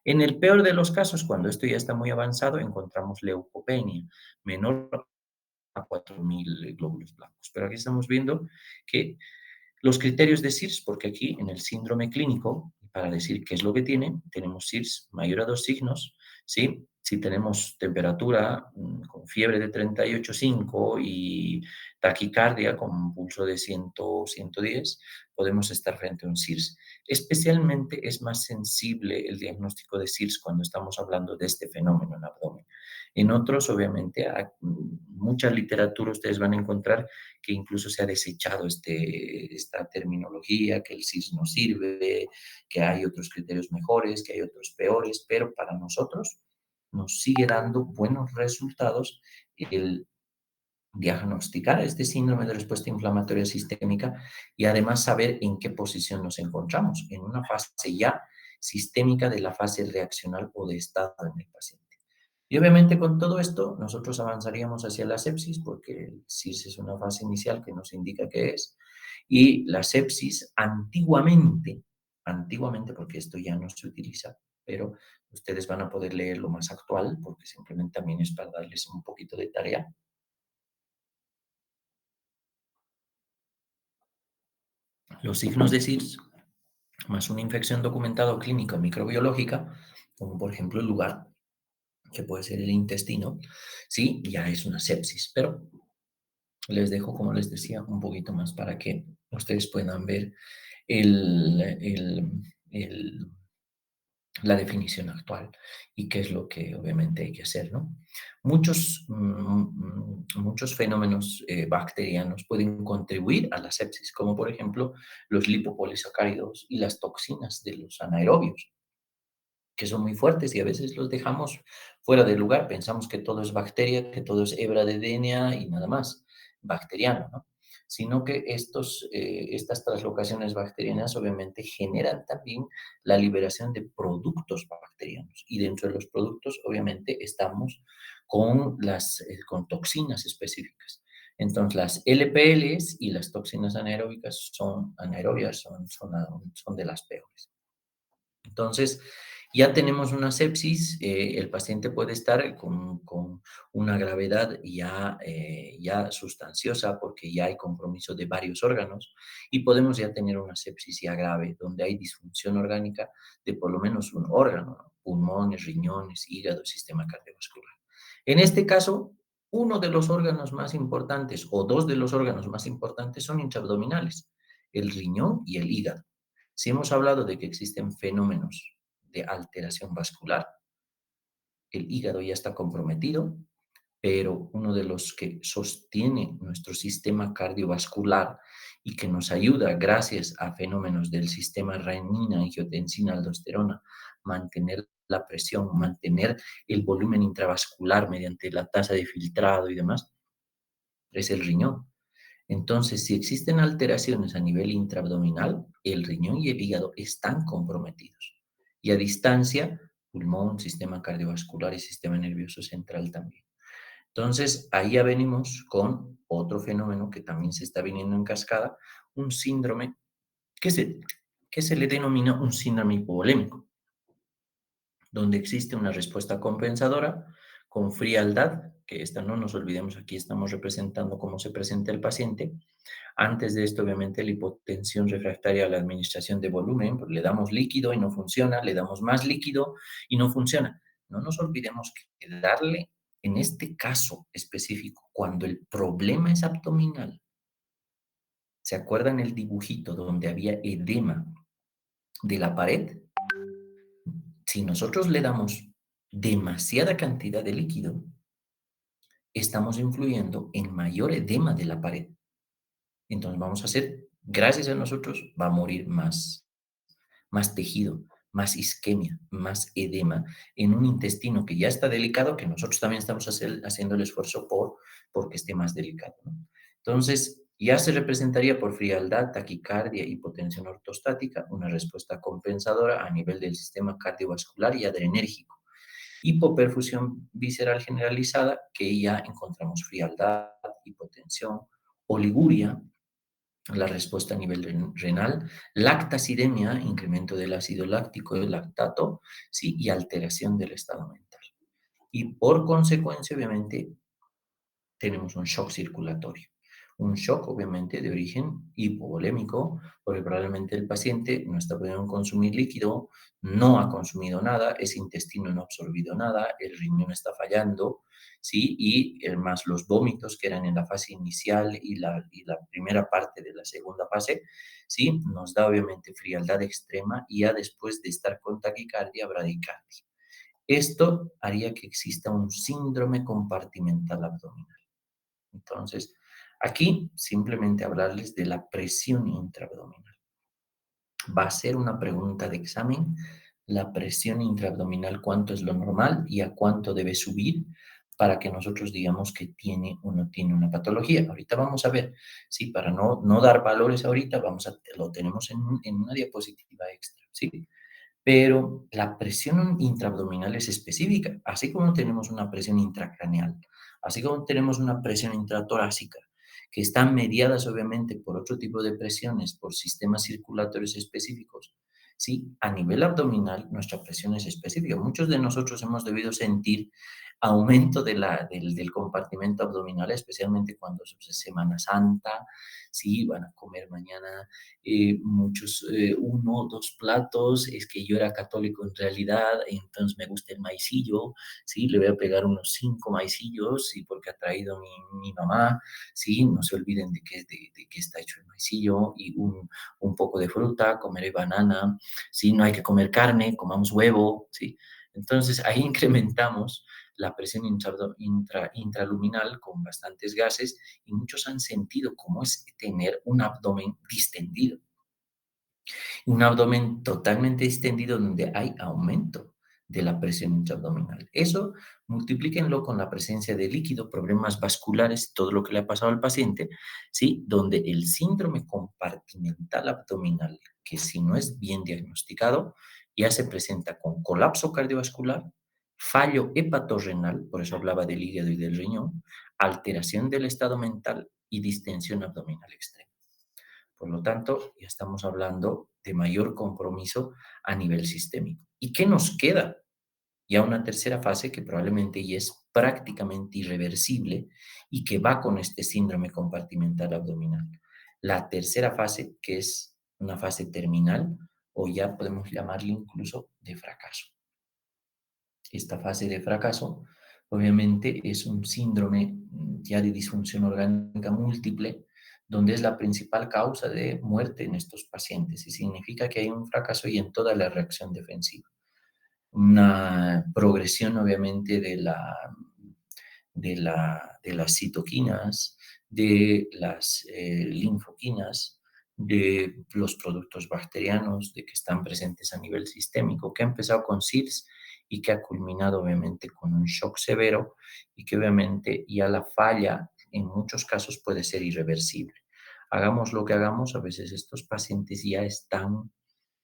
En el peor de los casos, cuando esto ya está muy avanzado, encontramos leucopenia, menor a 4.000 glóbulos blancos. Pero aquí estamos viendo que los criterios de SIRS, porque aquí en el síndrome clínico, para decir qué es lo que tiene, tenemos SIRS mayor a 2 signos, ¿sí? Si tenemos temperatura con fiebre de 38,5 y taquicardia con un pulso de 100, 110, podemos estar frente a un SIRS. Especialmente es más sensible el diagnóstico de SIRS cuando estamos hablando de este fenómeno en abdomen. En otros, obviamente, hay mucha literatura ustedes van a encontrar que incluso se ha desechado esta terminología, que el SIRS no sirve, que hay otros criterios mejores, que hay otros peores, pero para nosotros nos sigue dando buenos resultados el diagnosticar este síndrome de respuesta inflamatoria sistémica y además saber en qué posición nos encontramos, en una fase ya sistémica de la fase reaccional o de estado en el paciente. Y obviamente con todo esto nosotros avanzaríamos hacia la sepsis porque el SIRS es una fase inicial que nos indica qué es. Y la sepsis antiguamente, porque esto ya no se utiliza, pero ustedes van a poder leer lo más actual porque simplemente también es para darles un poquito de tarea. Los signos de SIRS más una infección documentada o clínica o microbiológica, como por ejemplo el lugar, que puede ser el intestino, sí, ya es una sepsis, pero les dejo, como les decía, un poquito más para que ustedes puedan ver el, el- el- la definición actual y qué es lo que obviamente hay que hacer, ¿no? Muchos fenómenos bacterianos pueden contribuir a la sepsis, como por ejemplo los lipopolisacáridos y las toxinas de los anaerobios, que son muy fuertes y a veces los dejamos fuera de lugar. Pensamos que todo es bacteria, que todo es hebra de DNA y nada más, bacteriano, ¿no? Sino que estas translocaciones bacterianas obviamente generan también la liberación de productos bacterianos. Y dentro de los productos obviamente estamos con toxinas específicas. Entonces las LPLs y las toxinas anaerobias son de las peores. Entonces, ya tenemos una sepsis, el paciente puede estar con una gravedad ya sustanciosa porque ya hay compromiso de varios órganos y podemos ya tener una sepsis ya grave donde hay disfunción orgánica de por lo menos un órgano, ¿no? Pulmones, riñones, hígado, sistema cardiovascular. En este caso, uno de los órganos más importantes o dos de los órganos más importantes son intraabdominales, el riñón y el hígado. Si hemos hablado de que existen fenómenos de alteración vascular, el hígado ya está comprometido, pero uno de los que sostiene nuestro sistema cardiovascular y que nos ayuda gracias a fenómenos del sistema renina, angiotensina, aldosterona, mantener la presión, mantener el volumen intravascular mediante la tasa de filtrado y demás, es el riñón. Entonces, si existen alteraciones a nivel intraabdominal, el riñón y el hígado están comprometidos. Y a distancia, pulmón, sistema cardiovascular y sistema nervioso central también. Entonces, ahí ya venimos con otro fenómeno que también se está viniendo en cascada, un síndrome que se le denomina un síndrome hipovolémico, donde existe una respuesta compensadora con frialdad, que esta no nos olvidemos, aquí estamos representando cómo se presenta el paciente. Antes de esto, obviamente, la hipotensión refractaria a la administración de volumen, pues le damos líquido y no funciona, le damos más líquido y no funciona. No nos olvidemos que darle, en este caso específico, cuando el problema es abdominal, ¿se acuerdan el dibujito donde había edema de la pared? Si nosotros le damos demasiada cantidad de líquido, estamos influyendo en mayor edema de la pared. Entonces vamos a hacer, gracias a nosotros, va a morir más tejido, más isquemia, más edema en un intestino que ya está delicado, que nosotros también estamos haciendo el esfuerzo porque esté más delicado, ¿no? Entonces, ya se representaría por frialdad, taquicardia, hipotensión ortostática, una respuesta compensadora a nivel del sistema cardiovascular y adrenérgico. Hipoperfusión visceral generalizada, que ya encontramos frialdad, hipotensión, oliguria, la respuesta a nivel renal, lactacidemia, incremento del ácido láctico, el lactato, ¿sí? Y alteración del estado mental. Y por consecuencia, obviamente, tenemos un shock circulatorio. Un shock, obviamente, de origen hipovolémico, porque probablemente el paciente no está pudiendo consumir líquido, no ha consumido nada, ese intestino no ha absorbido nada, el riñón está fallando, ¿sí? Y más los vómitos que eran en la fase inicial y la primera parte de la segunda fase, ¿sí? Nos da obviamente frialdad extrema y ya después de estar con taquicardia, bradicardia. Esto haría que exista un síndrome compartimental abdominal. Entonces, aquí simplemente hablarles de la presión intraabdominal. Va a ser una pregunta de examen, la presión intraabdominal, cuánto es lo normal y a cuánto debe subir para que nosotros digamos que tiene o no tiene una patología. Ahorita vamos a ver, sí, para no dar valores ahorita, lo tenemos en una diapositiva extra, ¿sí? Pero la presión intraabdominal es específica, así como tenemos una presión intracraneal, así como tenemos una presión intratorácica, que están mediadas obviamente por otro tipo de presiones, por sistemas circulatorios específicos. Sí, a nivel abdominal nuestra presión es específica. Muchos de nosotros hemos debido sentir aumento del compartimento abdominal, especialmente cuando es Semana Santa, sí, van a comer mañana muchos, 1 o 2 platos, es que yo era católico en realidad, entonces me gusta el maicillo, ¿sí? Le voy a pegar unos 5 maicillos, ¿sí? Porque ha traído mi mamá, ¿sí? No se olviden de qué está hecho el maicillo, y un poco de fruta, comeré banana, ¿sí? No hay que comer carne, comamos huevo, ¿sí? Entonces ahí incrementamos la presión intraluminal con bastantes gases y muchos han sentido cómo es tener un abdomen distendido. Un abdomen totalmente distendido donde hay aumento de la presión intraabdominal. Eso multiplíquenlo con la presencia de líquido, problemas vasculares, todo lo que le ha pasado al paciente, ¿sí? Donde el síndrome compartimental abdominal, que si no es bien diagnosticado, ya se presenta con colapso cardiovascular, fallo hepatorrenal, por eso hablaba del hígado y del riñón, alteración del estado mental y distensión abdominal extrema. Por lo tanto, ya estamos hablando de mayor compromiso a nivel sistémico. ¿Y qué nos queda? Ya una tercera fase que probablemente ya es prácticamente irreversible y que va con este síndrome compartimental abdominal. La tercera fase, que es una fase terminal, o ya podemos llamarle incluso de fracaso. Esta fase de fracaso, obviamente, es un síndrome ya de disfunción orgánica múltiple, donde es la principal causa de muerte en estos pacientes y significa que hay un fracaso y en toda la reacción defensiva. Una progresión, obviamente, de las citoquinas, de las linfoquinas, de los productos bacterianos, de que están presentes a nivel sistémico, que ha empezado con SIRS y que ha culminado obviamente con un shock severo y que obviamente ya la falla en muchos casos puede ser irreversible. Hagamos lo que hagamos, a veces estos pacientes ya están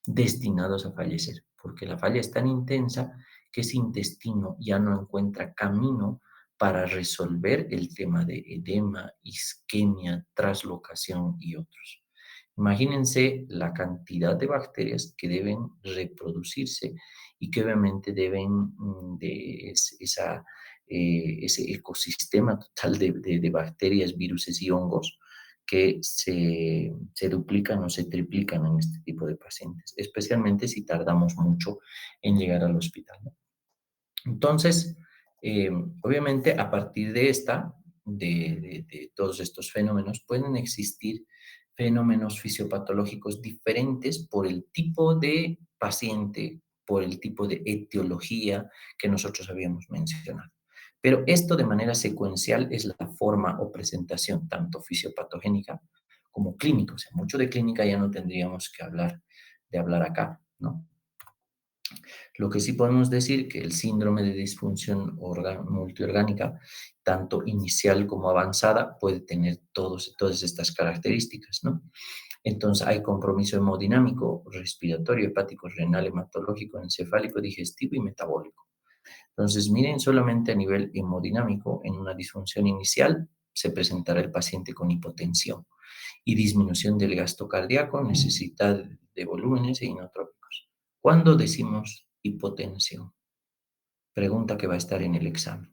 destinados a fallecer, porque la falla es tan intensa que ese intestino ya no encuentra camino para resolver el tema de edema, isquemia, traslocación y otros. Imagínense la cantidad de bacterias que deben reproducirse y que obviamente deben ese ecosistema total de bacterias, virus y hongos que se duplican o se triplican en este tipo de pacientes, especialmente si tardamos mucho en llegar al hospital, ¿no? Entonces, obviamente, a partir de todos estos fenómenos, pueden existir fenómenos fisiopatológicos diferentes por el tipo de paciente, por el tipo de etiología que nosotros habíamos mencionado. Pero esto de manera secuencial es la forma o presentación tanto fisiopatogénica como clínica. O sea, mucho de clínica ya no tendríamos que hablar acá, ¿no? Lo que sí podemos decir que el síndrome de disfunción multiorgánica, tanto inicial como avanzada, puede tener todas estas características, ¿no? Entonces hay compromiso hemodinámico, respiratorio, hepático, renal, hematológico, encefálico, digestivo y metabólico. Entonces, miren, solamente a nivel hemodinámico, en una disfunción inicial se presentará el paciente con hipotensión y disminución del gasto cardíaco, necesidad de volúmenes e inotrópicos. ¿Cuándo decimos hipotensión? Pregunta que va a estar en el examen,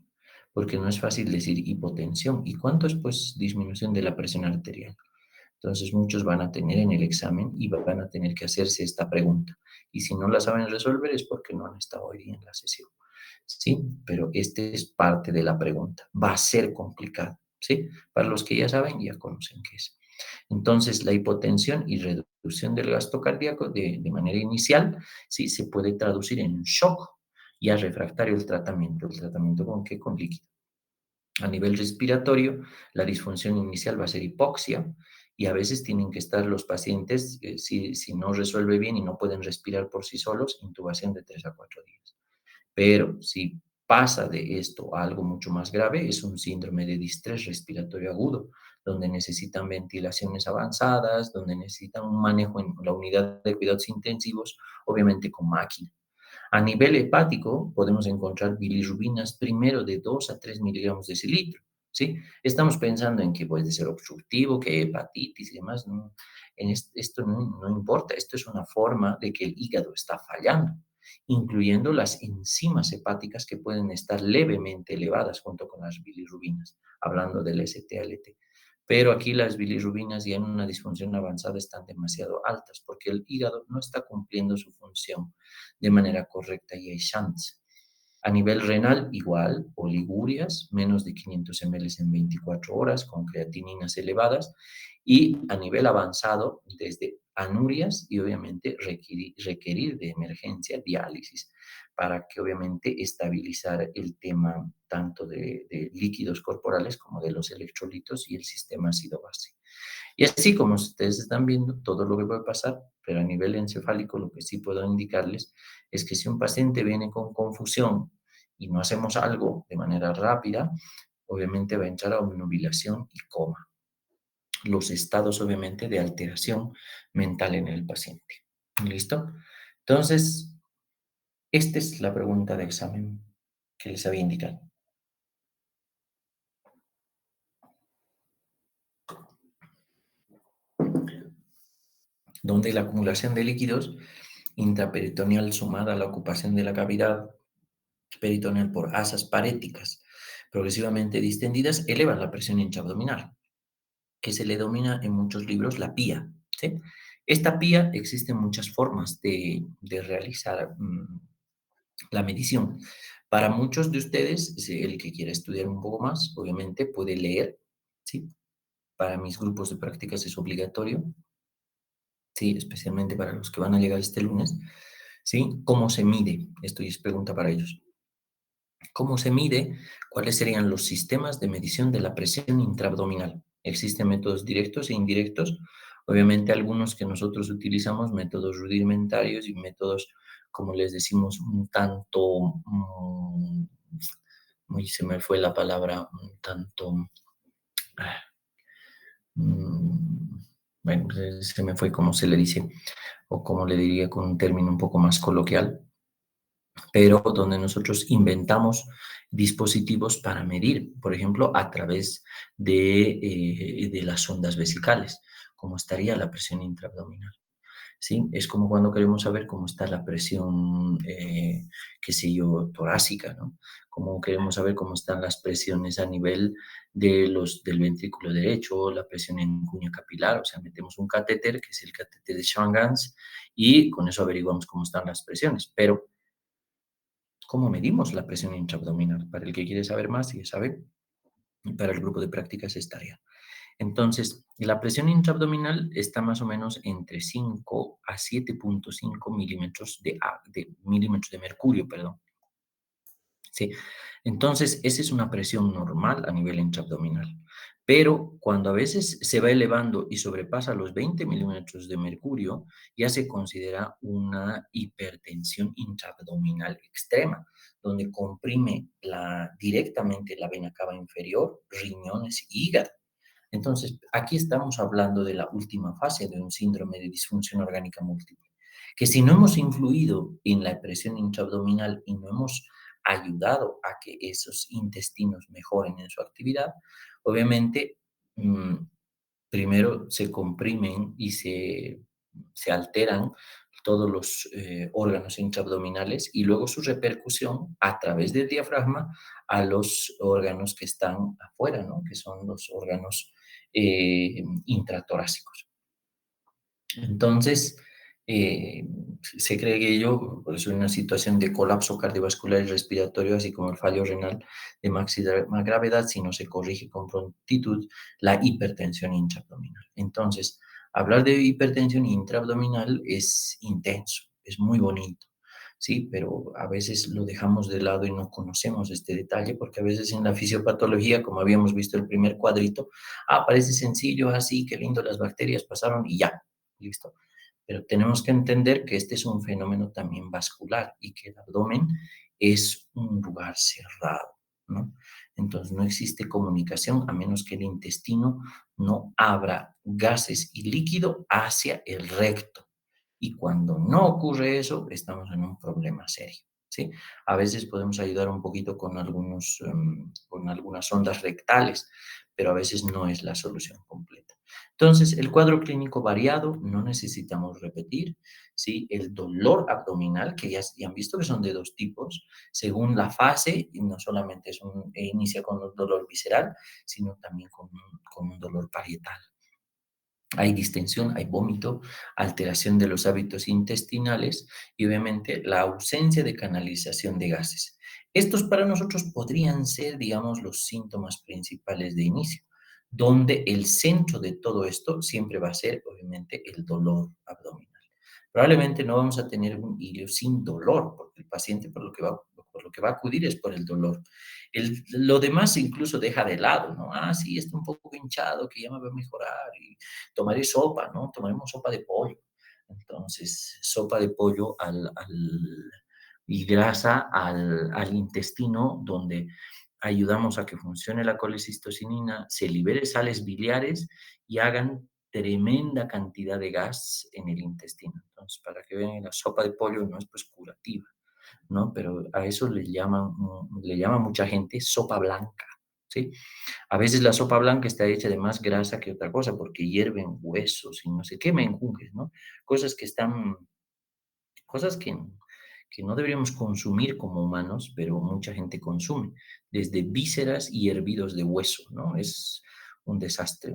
porque no es fácil decir hipotensión. ¿Y cuánto es, pues, disminución de la presión arterial? Entonces, muchos van a tener en el examen y van a tener que hacerse esta pregunta. Y si no la saben resolver es porque no han estado hoy en la sesión. ¿Sí? Pero este es parte de la pregunta. Va a ser complicado, ¿sí? Para los que ya saben, ya conocen qué es. Entonces, la hipotensión y reducción del gasto cardíaco de manera inicial, sí, se puede traducir en un shock ya refractario el tratamiento. ¿El tratamiento con qué? Con líquido. A nivel respiratorio, la disfunción inicial va a ser hipoxia y a veces tienen que estar los pacientes, si no resuelve bien y no pueden respirar por sí solos, intubación de 3 a 4 días. Pero si pasa de esto a algo mucho más grave, es un síndrome de distrés respiratorio agudo, donde necesitan ventilaciones avanzadas, donde necesitan un manejo en la unidad de cuidados intensivos, obviamente con máquina. A nivel hepático, podemos encontrar bilirrubinas primero de 2 a 3 miligramos de cilitro, ¿sí? Estamos pensando en que puede ser obstructivo, que hepatitis y demás. No, esto no importa, esto es una forma de que el hígado está fallando, incluyendo las enzimas hepáticas que pueden estar levemente elevadas junto con las bilirrubinas, hablando del STLT. Pero aquí las bilirrubinas ya en una disfunción avanzada están demasiado altas porque el hígado no está cumpliendo su función de manera correcta y hay chance. A nivel renal, igual, oligurias, menos de 500 ml en 24 horas, con creatininas elevadas, y a nivel avanzado, desde anurias y obviamente requerir de emergencia diálisis para que obviamente estabilizar el tema tanto de líquidos corporales como de los electrolitos y el sistema ácido-base. Y así como ustedes están viendo todo lo que puede pasar, pero a nivel encefálico lo que sí puedo indicarles es que si un paciente viene con confusión y no hacemos algo de manera rápida, obviamente va a entrar a obnubilación y coma. Los estados obviamente de alteración mental en el paciente. ¿Listo? Entonces, esta es la pregunta de examen que les había indicado. Donde la acumulación de líquidos intraperitoneal sumada a la ocupación de la cavidad peritoneal por asas paréticas progresivamente distendidas elevan la presión intraabdominal, que se le denomina en muchos libros la PIA, ¿sí? Esta PIA existen muchas formas de realizar la medición. Para muchos de ustedes, el que quiera estudiar un poco más, obviamente puede leer, ¿sí? Para mis grupos de prácticas es obligatorio, ¿sí? Especialmente para los que van a llegar este lunes, ¿sí? ¿Cómo se mide? Esto es pregunta para ellos. ¿Cómo se mide? ¿Cuáles serían los sistemas de medición de la presión intraabdominal? Existen métodos directos e indirectos. Obviamente algunos que nosotros utilizamos, métodos rudimentarios y métodos, como les decimos, un tanto, se me fue la palabra, un tanto mm, bueno, se me fue como se le dice, o como le diría con un término un poco más coloquial, pero donde nosotros inventamos dispositivos para medir, por ejemplo, a través de las ondas vesicales, como estaría la presión intraabdominal. ¿Sí? Es como cuando queremos saber cómo está la presión, qué sé yo, torácica, ¿no? Como queremos saber cómo están las presiones a nivel del ventrículo derecho, la presión en cuña capilar, o sea, metemos un catéter, que es el catéter de Schwann-Ganz, y con eso averiguamos cómo están las presiones. Pero, ¿cómo medimos la presión intraabdominal? Para el que quiere saber más, ya sabe, y para el grupo de prácticas es tarea. Entonces, la presión intraabdominal está más o menos entre 5 a 7,5 milímetros milímetros de mercurio, perdón. ¿Sí? Entonces, esa es una presión normal a nivel intraabdominal. Pero cuando a veces se va elevando y sobrepasa los 20 milímetros de mercurio, ya se considera una hipertensión intraabdominal extrema, donde comprime directamente la vena cava inferior, riñones y hígado. Entonces, aquí estamos hablando de la última fase de un síndrome de disfunción orgánica múltiple, que si no hemos influido en la presión intraabdominal y no hemos ayudado a que esos intestinos mejoren en su actividad, obviamente, mm, primero se comprimen y se alteran todos los órganos intraabdominales y luego su repercusión a través del diafragma a los órganos que están afuera, ¿no? Que son los órganos intratorácicos. Entonces, se cree que ello, por eso en una situación de colapso cardiovascular y respiratorio, así como el fallo renal de máxima gravedad, si no se corrige con prontitud, la hipertensión intraabdominal. Entonces, hablar de hipertensión intraabdominal es intenso, es muy bonito, ¿sí? Pero a veces lo dejamos de lado y no conocemos este detalle, porque a veces en la fisiopatología, como habíamos visto el primer cuadrito, parece sencillo, así, qué lindo, las bacterias pasaron y ya, listo. Pero tenemos que entender que este es un fenómeno también vascular y que el abdomen es un lugar cerrado, ¿no? Entonces no existe comunicación a menos que el intestino no abra gases y líquido hacia el recto. Y cuando no ocurre eso, estamos en un problema serio, ¿sí? A veces podemos ayudar un poquito con algunas ondas rectales, pero a veces no es la solución completa. Entonces, el cuadro clínico variado, no necesitamos repetir, ¿sí? El dolor abdominal, que ya han visto que son de dos tipos, según la fase, y no solamente inicia con un dolor visceral, sino también con un dolor parietal. Hay distensión, hay vómito, alteración de los hábitos intestinales y obviamente la ausencia de canalización de gases. Estos para nosotros podrían ser, digamos, los síntomas principales de inicio, donde el centro de todo esto siempre va a ser, obviamente, el dolor abdominal. Probablemente no vamos a tener un ilio sin dolor, porque el paciente por lo que va a acudir es por el dolor. Lo demás incluso deja de lado, ¿no? Sí, está un poco hinchado, que ya me va a mejorar, y tomaré sopa, ¿no? Tomaremos sopa de pollo. Entonces, sopa de pollo y grasa al intestino, donde ayudamos a que funcione la colecistocinina, se libere sales biliares y hagan tremenda cantidad de gas en el intestino. Entonces, para que vean, la sopa de pollo no es pues curativa, ¿no? Pero a eso le llama mucha gente sopa blanca, ¿sí? A veces la sopa blanca está hecha de más grasa que otra cosa porque hierven huesos y no sé qué menjunjes, ¿no? Cosas que están, cosas que no deberíamos consumir como humanos, pero mucha gente consume, desde vísceras y hervidos de hueso, ¿no? Es un desastre,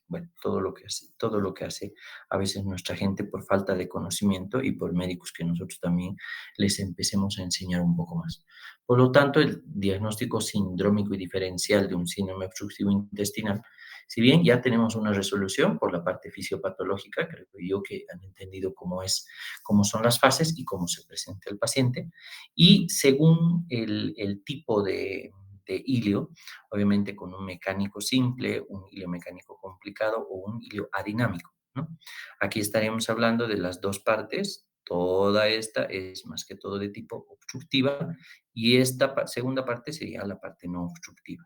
bueno, todo lo que hace a veces nuestra gente por falta de conocimiento y por médicos que nosotros también les empecemos a enseñar un poco más. Por lo tanto, el diagnóstico sindrómico y diferencial de un síndrome obstructivo intestinal, si bien ya tenemos una resolución por la parte fisiopatológica, creo yo que han entendido cómo son las fases y cómo se presenta el paciente. Y según el tipo de hilio, obviamente con un mecánico simple, un hilio mecánico complicado o un hilio adinámico, ¿no? Aquí estaremos hablando de las dos partes. Toda esta es más que todo de tipo obstructiva y esta segunda parte sería la parte no obstructiva.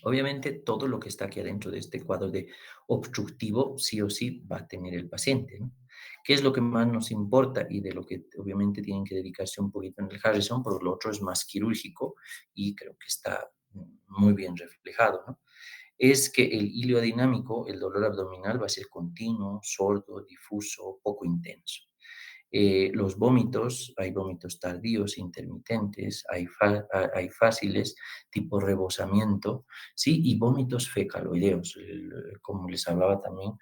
Obviamente, todo lo que está aquí adentro de este cuadro de obstructivo, sí o sí va a tener el paciente, ¿no? ¿Qué es lo que más nos importa y de lo que obviamente tienen que dedicarse un poquito en el Harrison? Porque lo otro es más quirúrgico y creo que está muy bien reflejado, ¿no? Es que el iliodinámico, el dolor abdominal va a ser continuo, sordo, difuso, poco intenso. Los vómitos, hay vómitos tardíos, intermitentes, hay fáciles, tipo rebosamiento, ¿sí? Y vómitos fecaloideos, como les hablaba también,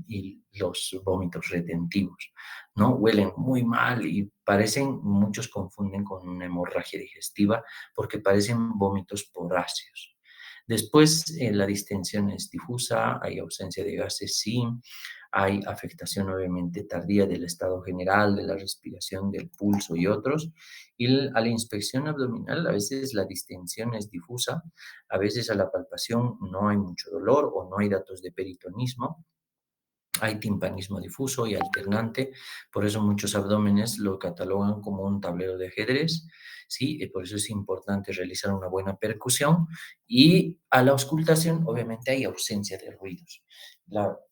y los vómitos retentivos, ¿no? Huelen muy mal y parecen, muchos confunden con una hemorragia digestiva porque parecen vómitos poráceos. Después, la distensión es difusa, hay ausencia de gases, sí, hay afectación obviamente tardía del estado general, de la respiración, del pulso y otros. Y a la inspección abdominal a veces la distensión es difusa, a veces a la palpación no hay mucho dolor o no hay datos de peritonismo. Hay timpanismo difuso y alternante, por eso muchos abdómenes lo catalogan como un tablero de ajedrez, ¿sí? Y por eso es importante realizar una buena percusión. Y a la auscultación, obviamente, hay ausencia de ruidos.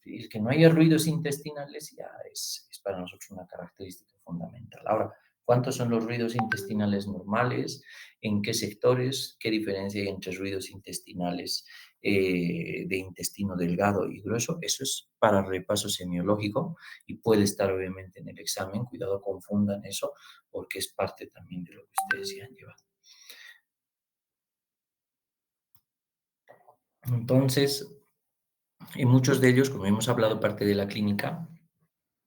El que no haya ruidos intestinales ya es para nosotros una característica fundamental. Ahora, ¿cuántos son los ruidos intestinales normales? ¿En qué sectores? ¿Qué diferencia hay entre ruidos intestinales de intestino delgado y grueso? Eso es para repaso semiológico y puede estar obviamente en el examen. Cuidado, confundan eso porque es parte también de lo que ustedes ya han llevado. Entonces, en muchos de ellos, como hemos hablado parte de la clínica,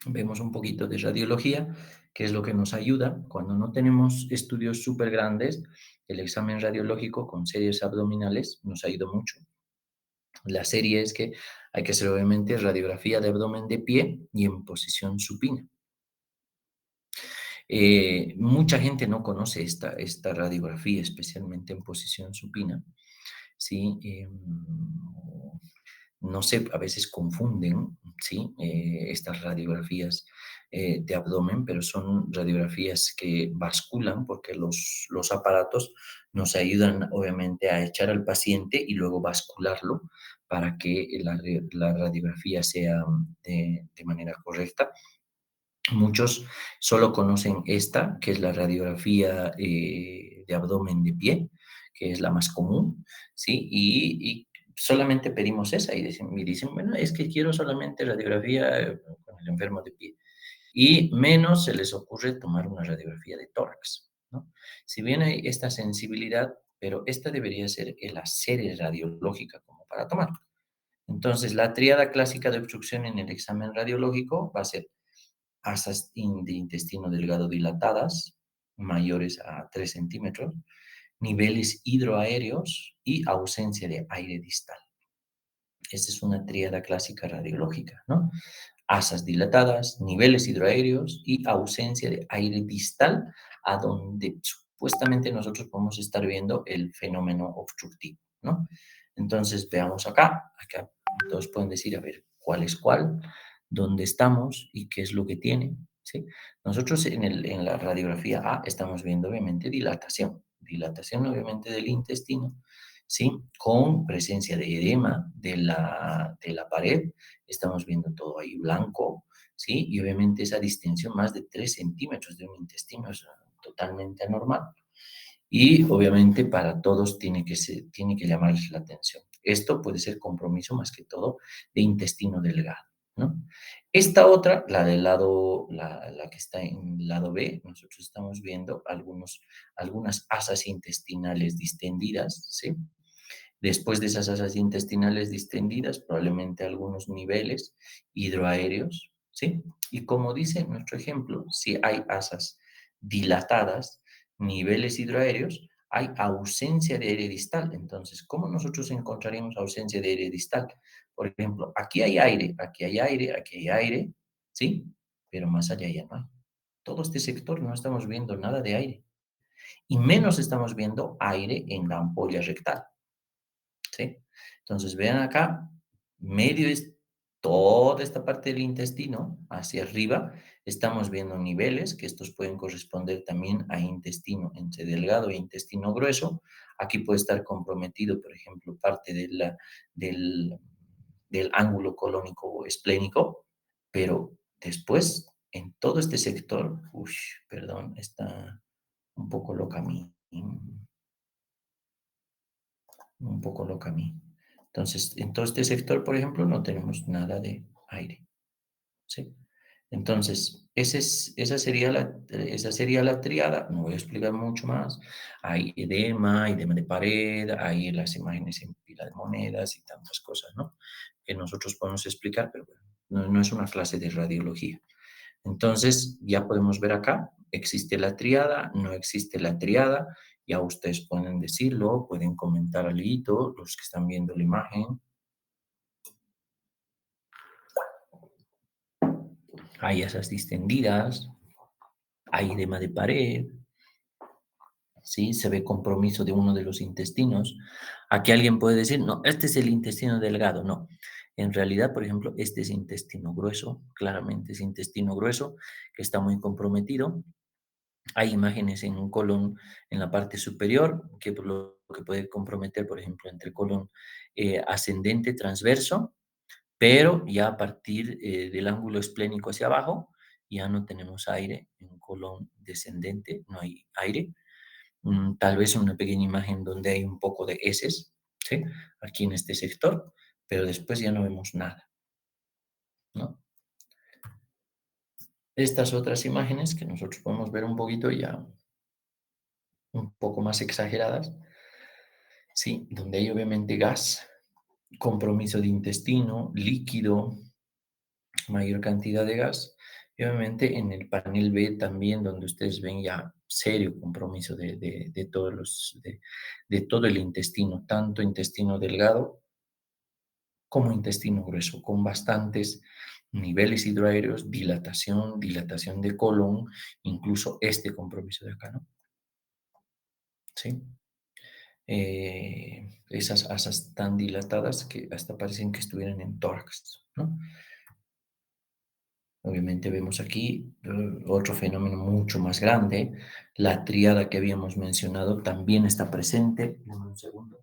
vemos un poquito de radiología, que es lo que nos ayuda. Cuando no tenemos estudios súper grandes, el examen radiológico con series abdominales nos ayuda mucho. La serie es que hay que hacer obviamente radiografía de abdomen de pie y en posición supina. Mucha gente no conoce esta radiografía, especialmente en posición supina, ¿sí? No sé, a veces confunden, ¿sí? Estas radiografías de abdomen, pero son radiografías que basculan porque los aparatos nos ayudan obviamente a echar al paciente y luego bascularlo para que la radiografía sea de manera correcta. Muchos solo conocen esta, que es la radiografía de abdomen de pie, que es la más común, ¿sí? Y solamente pedimos esa y dicen, bueno, es que quiero solamente radiografía con el enfermo de pie. Y menos se les ocurre tomar una radiografía de tórax, ¿no? Si bien hay esta sensibilidad, pero esta debería ser la serie radiológica como para tomar. Entonces, la tríada clásica de obstrucción en el examen radiológico va a ser asas de intestino delgado dilatadas, mayores a 3 centímetros, niveles hidroaéreos y ausencia de aire distal. Esta es una tríada clásica radiológica, ¿no? Asas dilatadas, niveles hidroaéreos y ausencia de aire distal, a donde supuestamente nosotros podemos estar viendo el fenómeno obstructivo, ¿no? Entonces, veamos acá todos pueden decir, a ver, cuál es cuál, dónde estamos y qué es lo que tiene, ¿sí? Nosotros en la radiografía A estamos viendo obviamente dilatación obviamente del intestino, ¿sí? Con presencia de edema de la pared, estamos viendo todo ahí blanco, ¿sí? Y obviamente esa distensión más de 3 centímetros de un intestino es totalmente anormal. Y obviamente para todos tiene que llamarles la atención. Esto puede ser compromiso más que todo de intestino delgado, ¿no? Esta otra, la que está en el lado B, nosotros estamos viendo algunas asas intestinales distendidas, ¿sí? Después de esas asas intestinales distendidas, probablemente algunos niveles hidroaéreos, ¿sí? Y como dice nuestro ejemplo, si hay asas dilatadas, niveles hidroaéreos, hay ausencia de aire distal. Entonces, ¿cómo nosotros encontraríamos ausencia de aire distal? Por ejemplo, aquí hay aire, aquí hay aire, aquí hay aire, ¿sí? Pero más allá ya no hay. Todo este sector no estamos viendo nada de aire. Y menos estamos viendo aire en la ampolla rectal. ¿Sí? Entonces, vean acá, medio es toda esta parte del intestino, hacia arriba, estamos viendo niveles, que estos pueden corresponder también a intestino entre delgado e intestino grueso, Aquí puede estar comprometido, por ejemplo, parte del, del ángulo colónico esplénico, pero después, en todo este sector, perdón, está un poco loca a mí, un poco loca a mí. Entonces, en todo este sector, por ejemplo, no tenemos nada de aire, ¿sí? Entonces, esa sería la triada. No voy a explicar mucho más. Hay edema de pared, hay las imágenes en pila de monedas y tantas cosas, ¿no? Que nosotros podemos explicar, pero bueno, no es una clase de radiología. Entonces, ya podemos ver acá, existe la triada, no existe la triada. Ya ustedes pueden decirlo, pueden comentar algo, los que están viendo la imagen. Hay esas distendidas, hay edema de pared, ¿sí? Se ve compromiso de uno de los intestinos. Aquí alguien puede decir, no, este es el intestino delgado. No, en realidad, por ejemplo, este es intestino grueso, claramente es intestino grueso, que está muy comprometido. Hay imágenes en un colon en la parte superior, que lo que puede comprometer, por ejemplo, entre colon ascendente, transverso, pero ya a partir del ángulo esplénico hacia abajo, ya no tenemos aire. En un colon descendente no hay aire. Tal vez una pequeña imagen donde hay un poco de heces, ¿sí? Aquí en este sector, pero después ya no vemos nada, ¿no? Estas otras imágenes que nosotros podemos ver un poquito ya un poco más exageradas, ¿sí? Donde hay obviamente gas, compromiso de intestino, líquido, mayor cantidad de gas. Y obviamente en el panel B también, donde ustedes ven ya serio compromiso de todo el intestino, tanto intestino delgado como intestino grueso, con bastantes niveles hidroaéreos, dilatación de colon, incluso este compromiso de acá, ¿no? ¿Sí? Esas asas tan dilatadas que hasta parecen que estuvieran en tórax, ¿no? Obviamente vemos aquí otro fenómeno mucho más grande. La tríada que habíamos mencionado también está presente. Dame un segundo.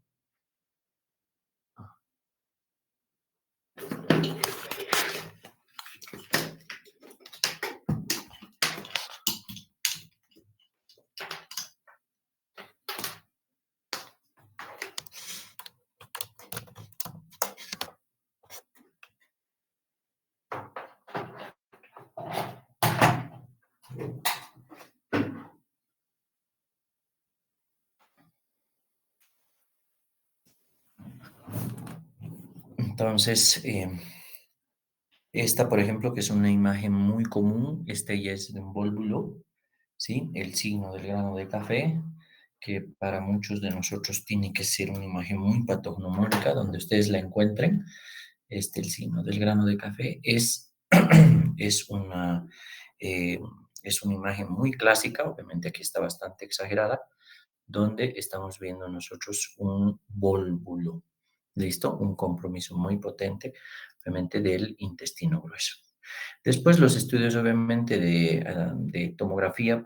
Entonces, esta, por ejemplo, que es una imagen muy común, esta ya es de un vólvulo, ¿sí? El signo del grano de café, que para muchos de nosotros tiene que ser una imagen muy patognomónica, donde ustedes la encuentren. El signo del grano de café es una, eh, es una imagen muy clásica, obviamente aquí está bastante exagerada, donde estamos viendo nosotros un vólvulo, ¿listo? Un compromiso muy potente, obviamente, del intestino grueso. Después los estudios, obviamente, de tomografía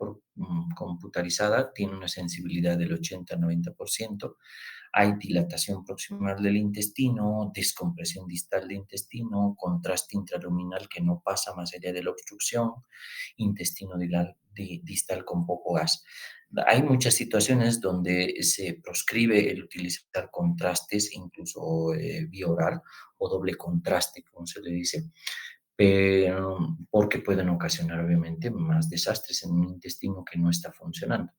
computarizada tienen una sensibilidad del 80-90%. Hay dilatación proximal del intestino, descompresión distal de intestino, contraste intraluminal que no pasa más allá de la obstrucción, intestino distal con poco gas. Hay muchas situaciones donde se proscribe el utilizar contrastes, incluso vía oral o doble contraste, como se le dice, pero porque pueden ocasionar obviamente más desastres en un intestino que no está funcionando.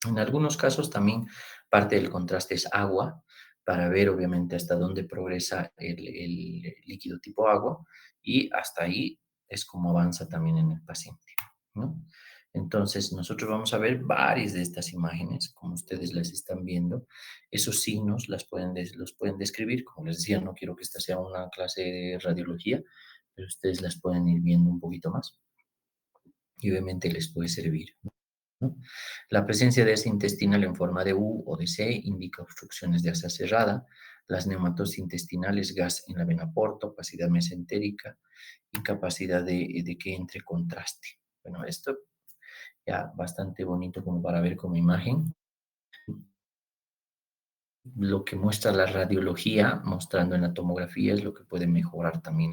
En algunos casos también parte del contraste es agua, para ver obviamente hasta dónde progresa el líquido tipo agua y hasta ahí es como avanza también en el paciente, ¿no? Entonces nosotros vamos a ver varias de estas imágenes, como ustedes las están viendo. Esos signos los pueden describir, como les decía, no quiero que esta sea una clase de radiología, pero ustedes las pueden ir viendo un poquito más y obviamente les puede servir, ¿no? La presencia de asa intestinal en forma de U o de C indica obstrucciones de asa cerrada, las neumatosis intestinales, gas en la vena porta, opacidad mesentérica, incapacidad de que entre contraste. Bueno, esto ya bastante bonito como para ver como imagen. lo que muestra la radiología, mostrando en la tomografía, es lo que puede mejorar también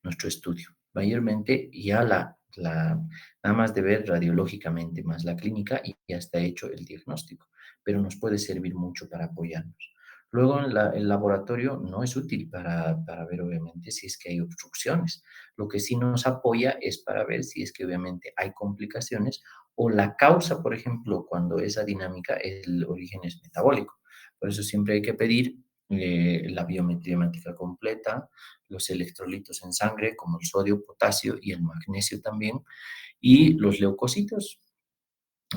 nuestro estudio. Mayormente ya nada más de ver radiológicamente más la clínica y ya está hecho el diagnóstico, pero nos puede servir mucho para apoyarnos. Luego, el laboratorio no es útil para ver, obviamente, si es que hay obstrucciones. Lo que sí nos apoya es para ver si es que, obviamente, hay complicaciones o la causa, por ejemplo, cuando esa dinámica, el origen es metabólico. Por eso siempre hay que pedir la biometría hemática completa, los electrolitos en sangre, como el sodio, potasio y el magnesio también, y los leucocitos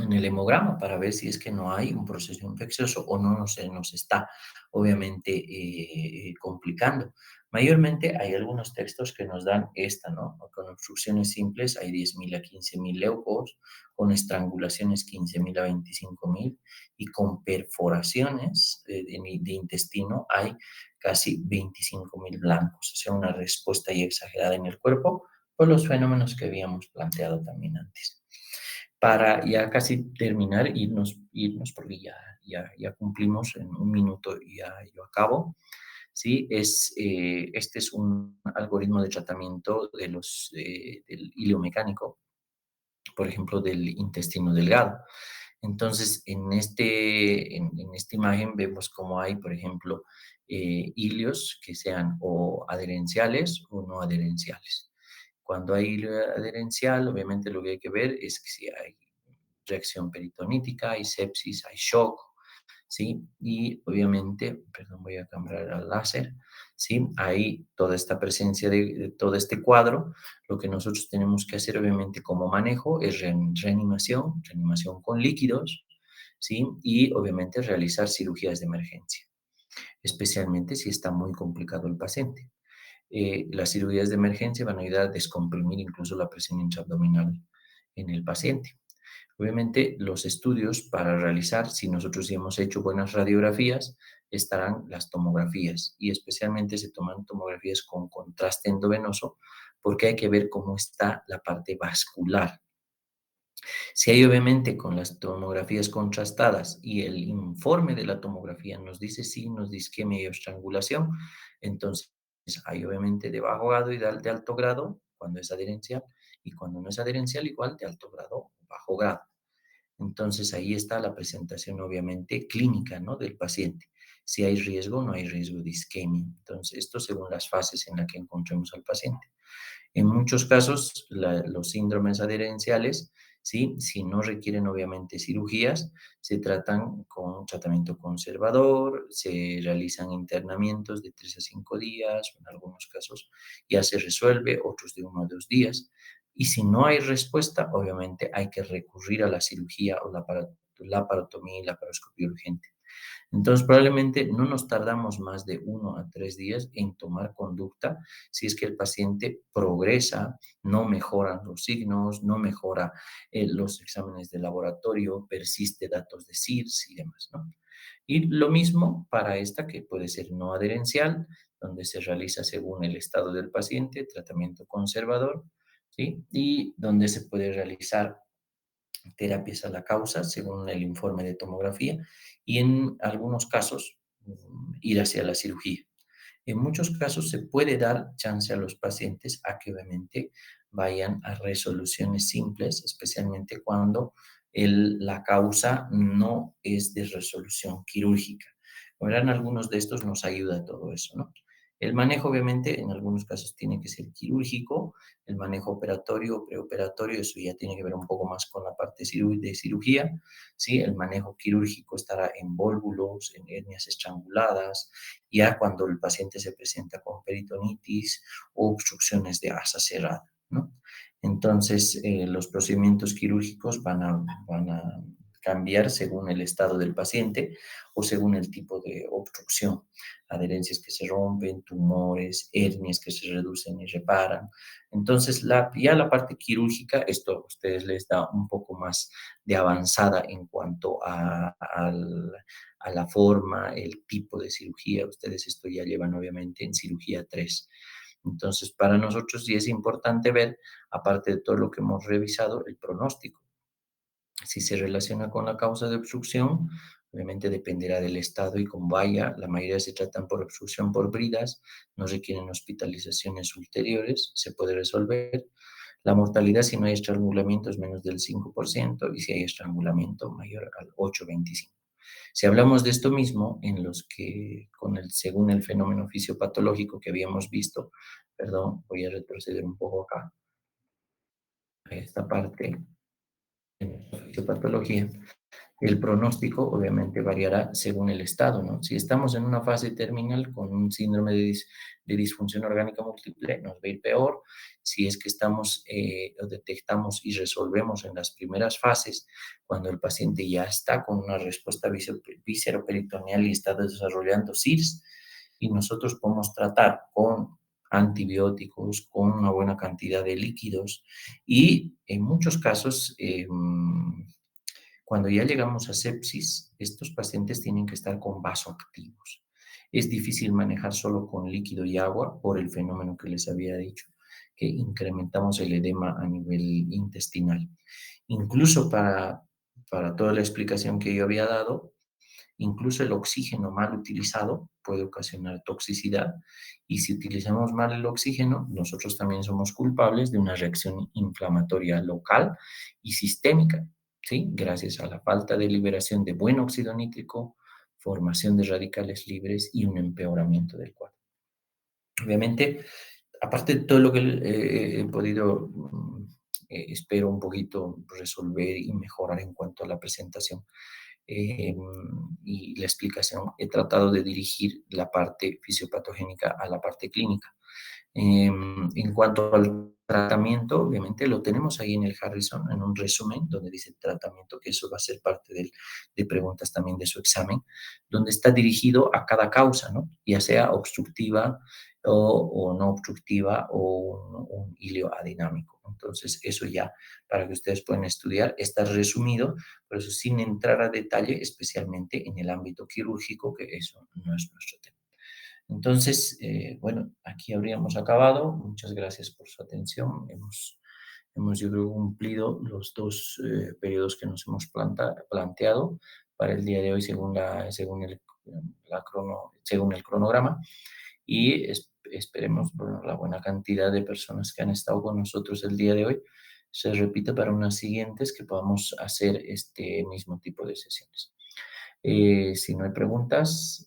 en el hemograma para ver si es que no hay un proceso infeccioso o no se nos está, obviamente, complicando. Mayormente hay algunos textos que nos dan esta, ¿no? Con obstrucciones simples hay 10.000 a 15.000 leucos, con estrangulaciones 15.000 a 25.000 y con perforaciones de intestino hay casi 25.000 blancos, o sea, una respuesta ya exagerada en el cuerpo por los fenómenos que habíamos planteado también antes. Para ya casi terminar, irnos porque ya cumplimos en un minuto y ya yo acabo. ¿Sí? Este es un algoritmo de tratamiento del hilo mecánico, por ejemplo, del intestino delgado. Entonces, en esta imagen vemos cómo hay, por ejemplo, hilios que sean o adherenciales o no adherenciales. Cuando hay hilo adherencial, obviamente lo que hay que ver es que si hay reacción peritonítica, hay sepsis, hay shock, ¿sí? Y obviamente, perdón, voy a cambiar al láser, ¿sí? Hay toda esta presencia de todo este cuadro. Lo que nosotros tenemos que hacer, obviamente, como manejo es reanimación con líquidos, ¿sí? Y obviamente realizar cirugías de emergencia, especialmente si está muy complicado el paciente. Las cirugías de emergencia van a ayudar a descomprimir incluso la presión intraabdominal en el paciente. Obviamente, los estudios para realizar, si nosotros ya hemos hecho buenas radiografías, estarán las tomografías y especialmente se toman tomografías con contraste endovenoso porque hay que ver cómo está la parte vascular. Si hay obviamente con las tomografías contrastadas y el informe de la tomografía nos dice signos de isquemia y estrangulación, entonces hay obviamente de bajo grado y de alto grado cuando es adherencial y cuando no es adherencial igual de alto grado o bajo grado. Entonces ahí está la presentación obviamente clínica, ¿no? Del paciente. Si hay riesgo o no hay riesgo de isquemia. Entonces esto según las fases en las que encontremos al paciente. En muchos casos, los síndromes adherenciales, ¿sí? Si no requieren obviamente cirugías, se tratan con tratamiento conservador, se realizan internamientos de 3 a 5 días, en algunos casos ya se resuelve, otros de 1 a 2 días. Y si no hay respuesta, obviamente hay que recurrir a la cirugía o la laparotomía y la laparoscopía urgente. Entonces, probablemente no nos tardamos más de 1 a 3 días en tomar conducta si es que el paciente progresa, no mejoran los signos, no mejora los exámenes de laboratorio, persiste datos de SIRS y demás, ¿no? Y lo mismo para esta que puede ser no adherencial, donde se realiza según el estado del paciente, tratamiento conservador, ¿sí? Y donde se puede realizar terapias a la causa, según el informe de tomografía, y en algunos casos ir hacia la cirugía. En muchos casos se puede dar chance a los pacientes a que obviamente vayan a resoluciones simples, especialmente cuando la causa no es de resolución quirúrgica. Como verán, algunos de estos nos ayuda a todo eso, ¿no? El manejo, obviamente, en algunos casos tiene que ser quirúrgico, el manejo operatorio, preoperatorio, eso ya tiene que ver un poco más con la parte de cirugía, ¿sí? El manejo quirúrgico estará en válvulos, en hernias estranguladas, ya cuando el paciente se presenta con peritonitis o obstrucciones de asa cerrada, ¿no? Entonces, los procedimientos quirúrgicos van a cambiar según el estado del paciente o según el tipo de obstrucción. Adherencias que se rompen, tumores, hernias que se reducen y reparan. Entonces, ya la parte quirúrgica, esto a ustedes les da un poco más de avanzada en cuanto a la forma, el tipo de cirugía. Ustedes esto ya llevan obviamente en cirugía 3. Entonces, para nosotros sí es importante ver, aparte de todo lo que hemos revisado, el pronóstico. Si se relaciona con la causa de obstrucción, Obviamente dependerá del estado y cómo vaya. La mayoría se tratan por obstrucción por bridas, no requieren hospitalizaciones ulteriores, se puede resolver. La mortalidad, si no hay estrangulamiento, es menos del 5% y si hay estrangulamiento, mayor al 8,25%. Si hablamos de esto mismo, en los que, según el fenómeno fisiopatológico que habíamos visto, perdón, voy a retroceder un poco acá, a esta parte de la fisiopatología. El pronóstico obviamente variará según el estado, ¿no? Si estamos en una fase terminal con un síndrome de disfunción orgánica múltiple, nos va a ir peor. Si es que estamos o detectamos y resolvemos en las primeras fases, cuando el paciente ya está con una respuesta visceroperitoneal y está desarrollando SIRS, y nosotros podemos tratar con antibióticos, con una buena cantidad de líquidos y en muchos casos cuando ya llegamos a sepsis, estos pacientes tienen que estar con vasoactivos. Es difícil manejar solo con líquido y agua por el fenómeno que les había dicho, que incrementamos el edema a nivel intestinal. Incluso para toda la explicación que yo había dado, incluso el oxígeno mal utilizado puede ocasionar toxicidad y si utilizamos mal el oxígeno, nosotros también somos culpables de una reacción inflamatoria local y sistémica, ¿sí? Gracias a la falta de liberación de buen óxido nítrico, formación de radicales libres y un empeoramiento del cuadro. Obviamente, aparte de todo lo que he podido, espero un poquito resolver y mejorar en cuanto a la presentación y la explicación, he tratado de dirigir la parte fisiopatogénica a la parte clínica. En cuanto al tratamiento, obviamente lo tenemos ahí en el Harrison, en un resumen donde dice tratamiento, que eso va a ser parte de preguntas también de su examen, donde está dirigido a cada causa, ¿no? Ya sea obstructiva o no obstructiva o un hilio adinámico. Entonces, eso ya para que ustedes puedan estudiar está resumido, pero eso sin entrar a detalle, especialmente en el ámbito quirúrgico, que eso no es nuestro tema. Entonces, bueno, aquí habríamos acabado. Muchas gracias por su atención. Hemos yo creo, cumplido los dos periodos que nos hemos planteado para el día de hoy según el cronograma y esperemos bueno, la buena cantidad de personas que han estado con nosotros el día de hoy se repita para unas siguientes que podamos hacer este mismo tipo de sesiones. Si no hay preguntas,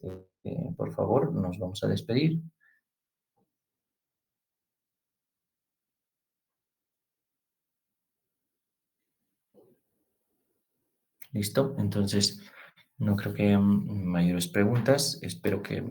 por favor, nos vamos a despedir. ¿Listo? Entonces, no creo que haya mayores preguntas. Espero que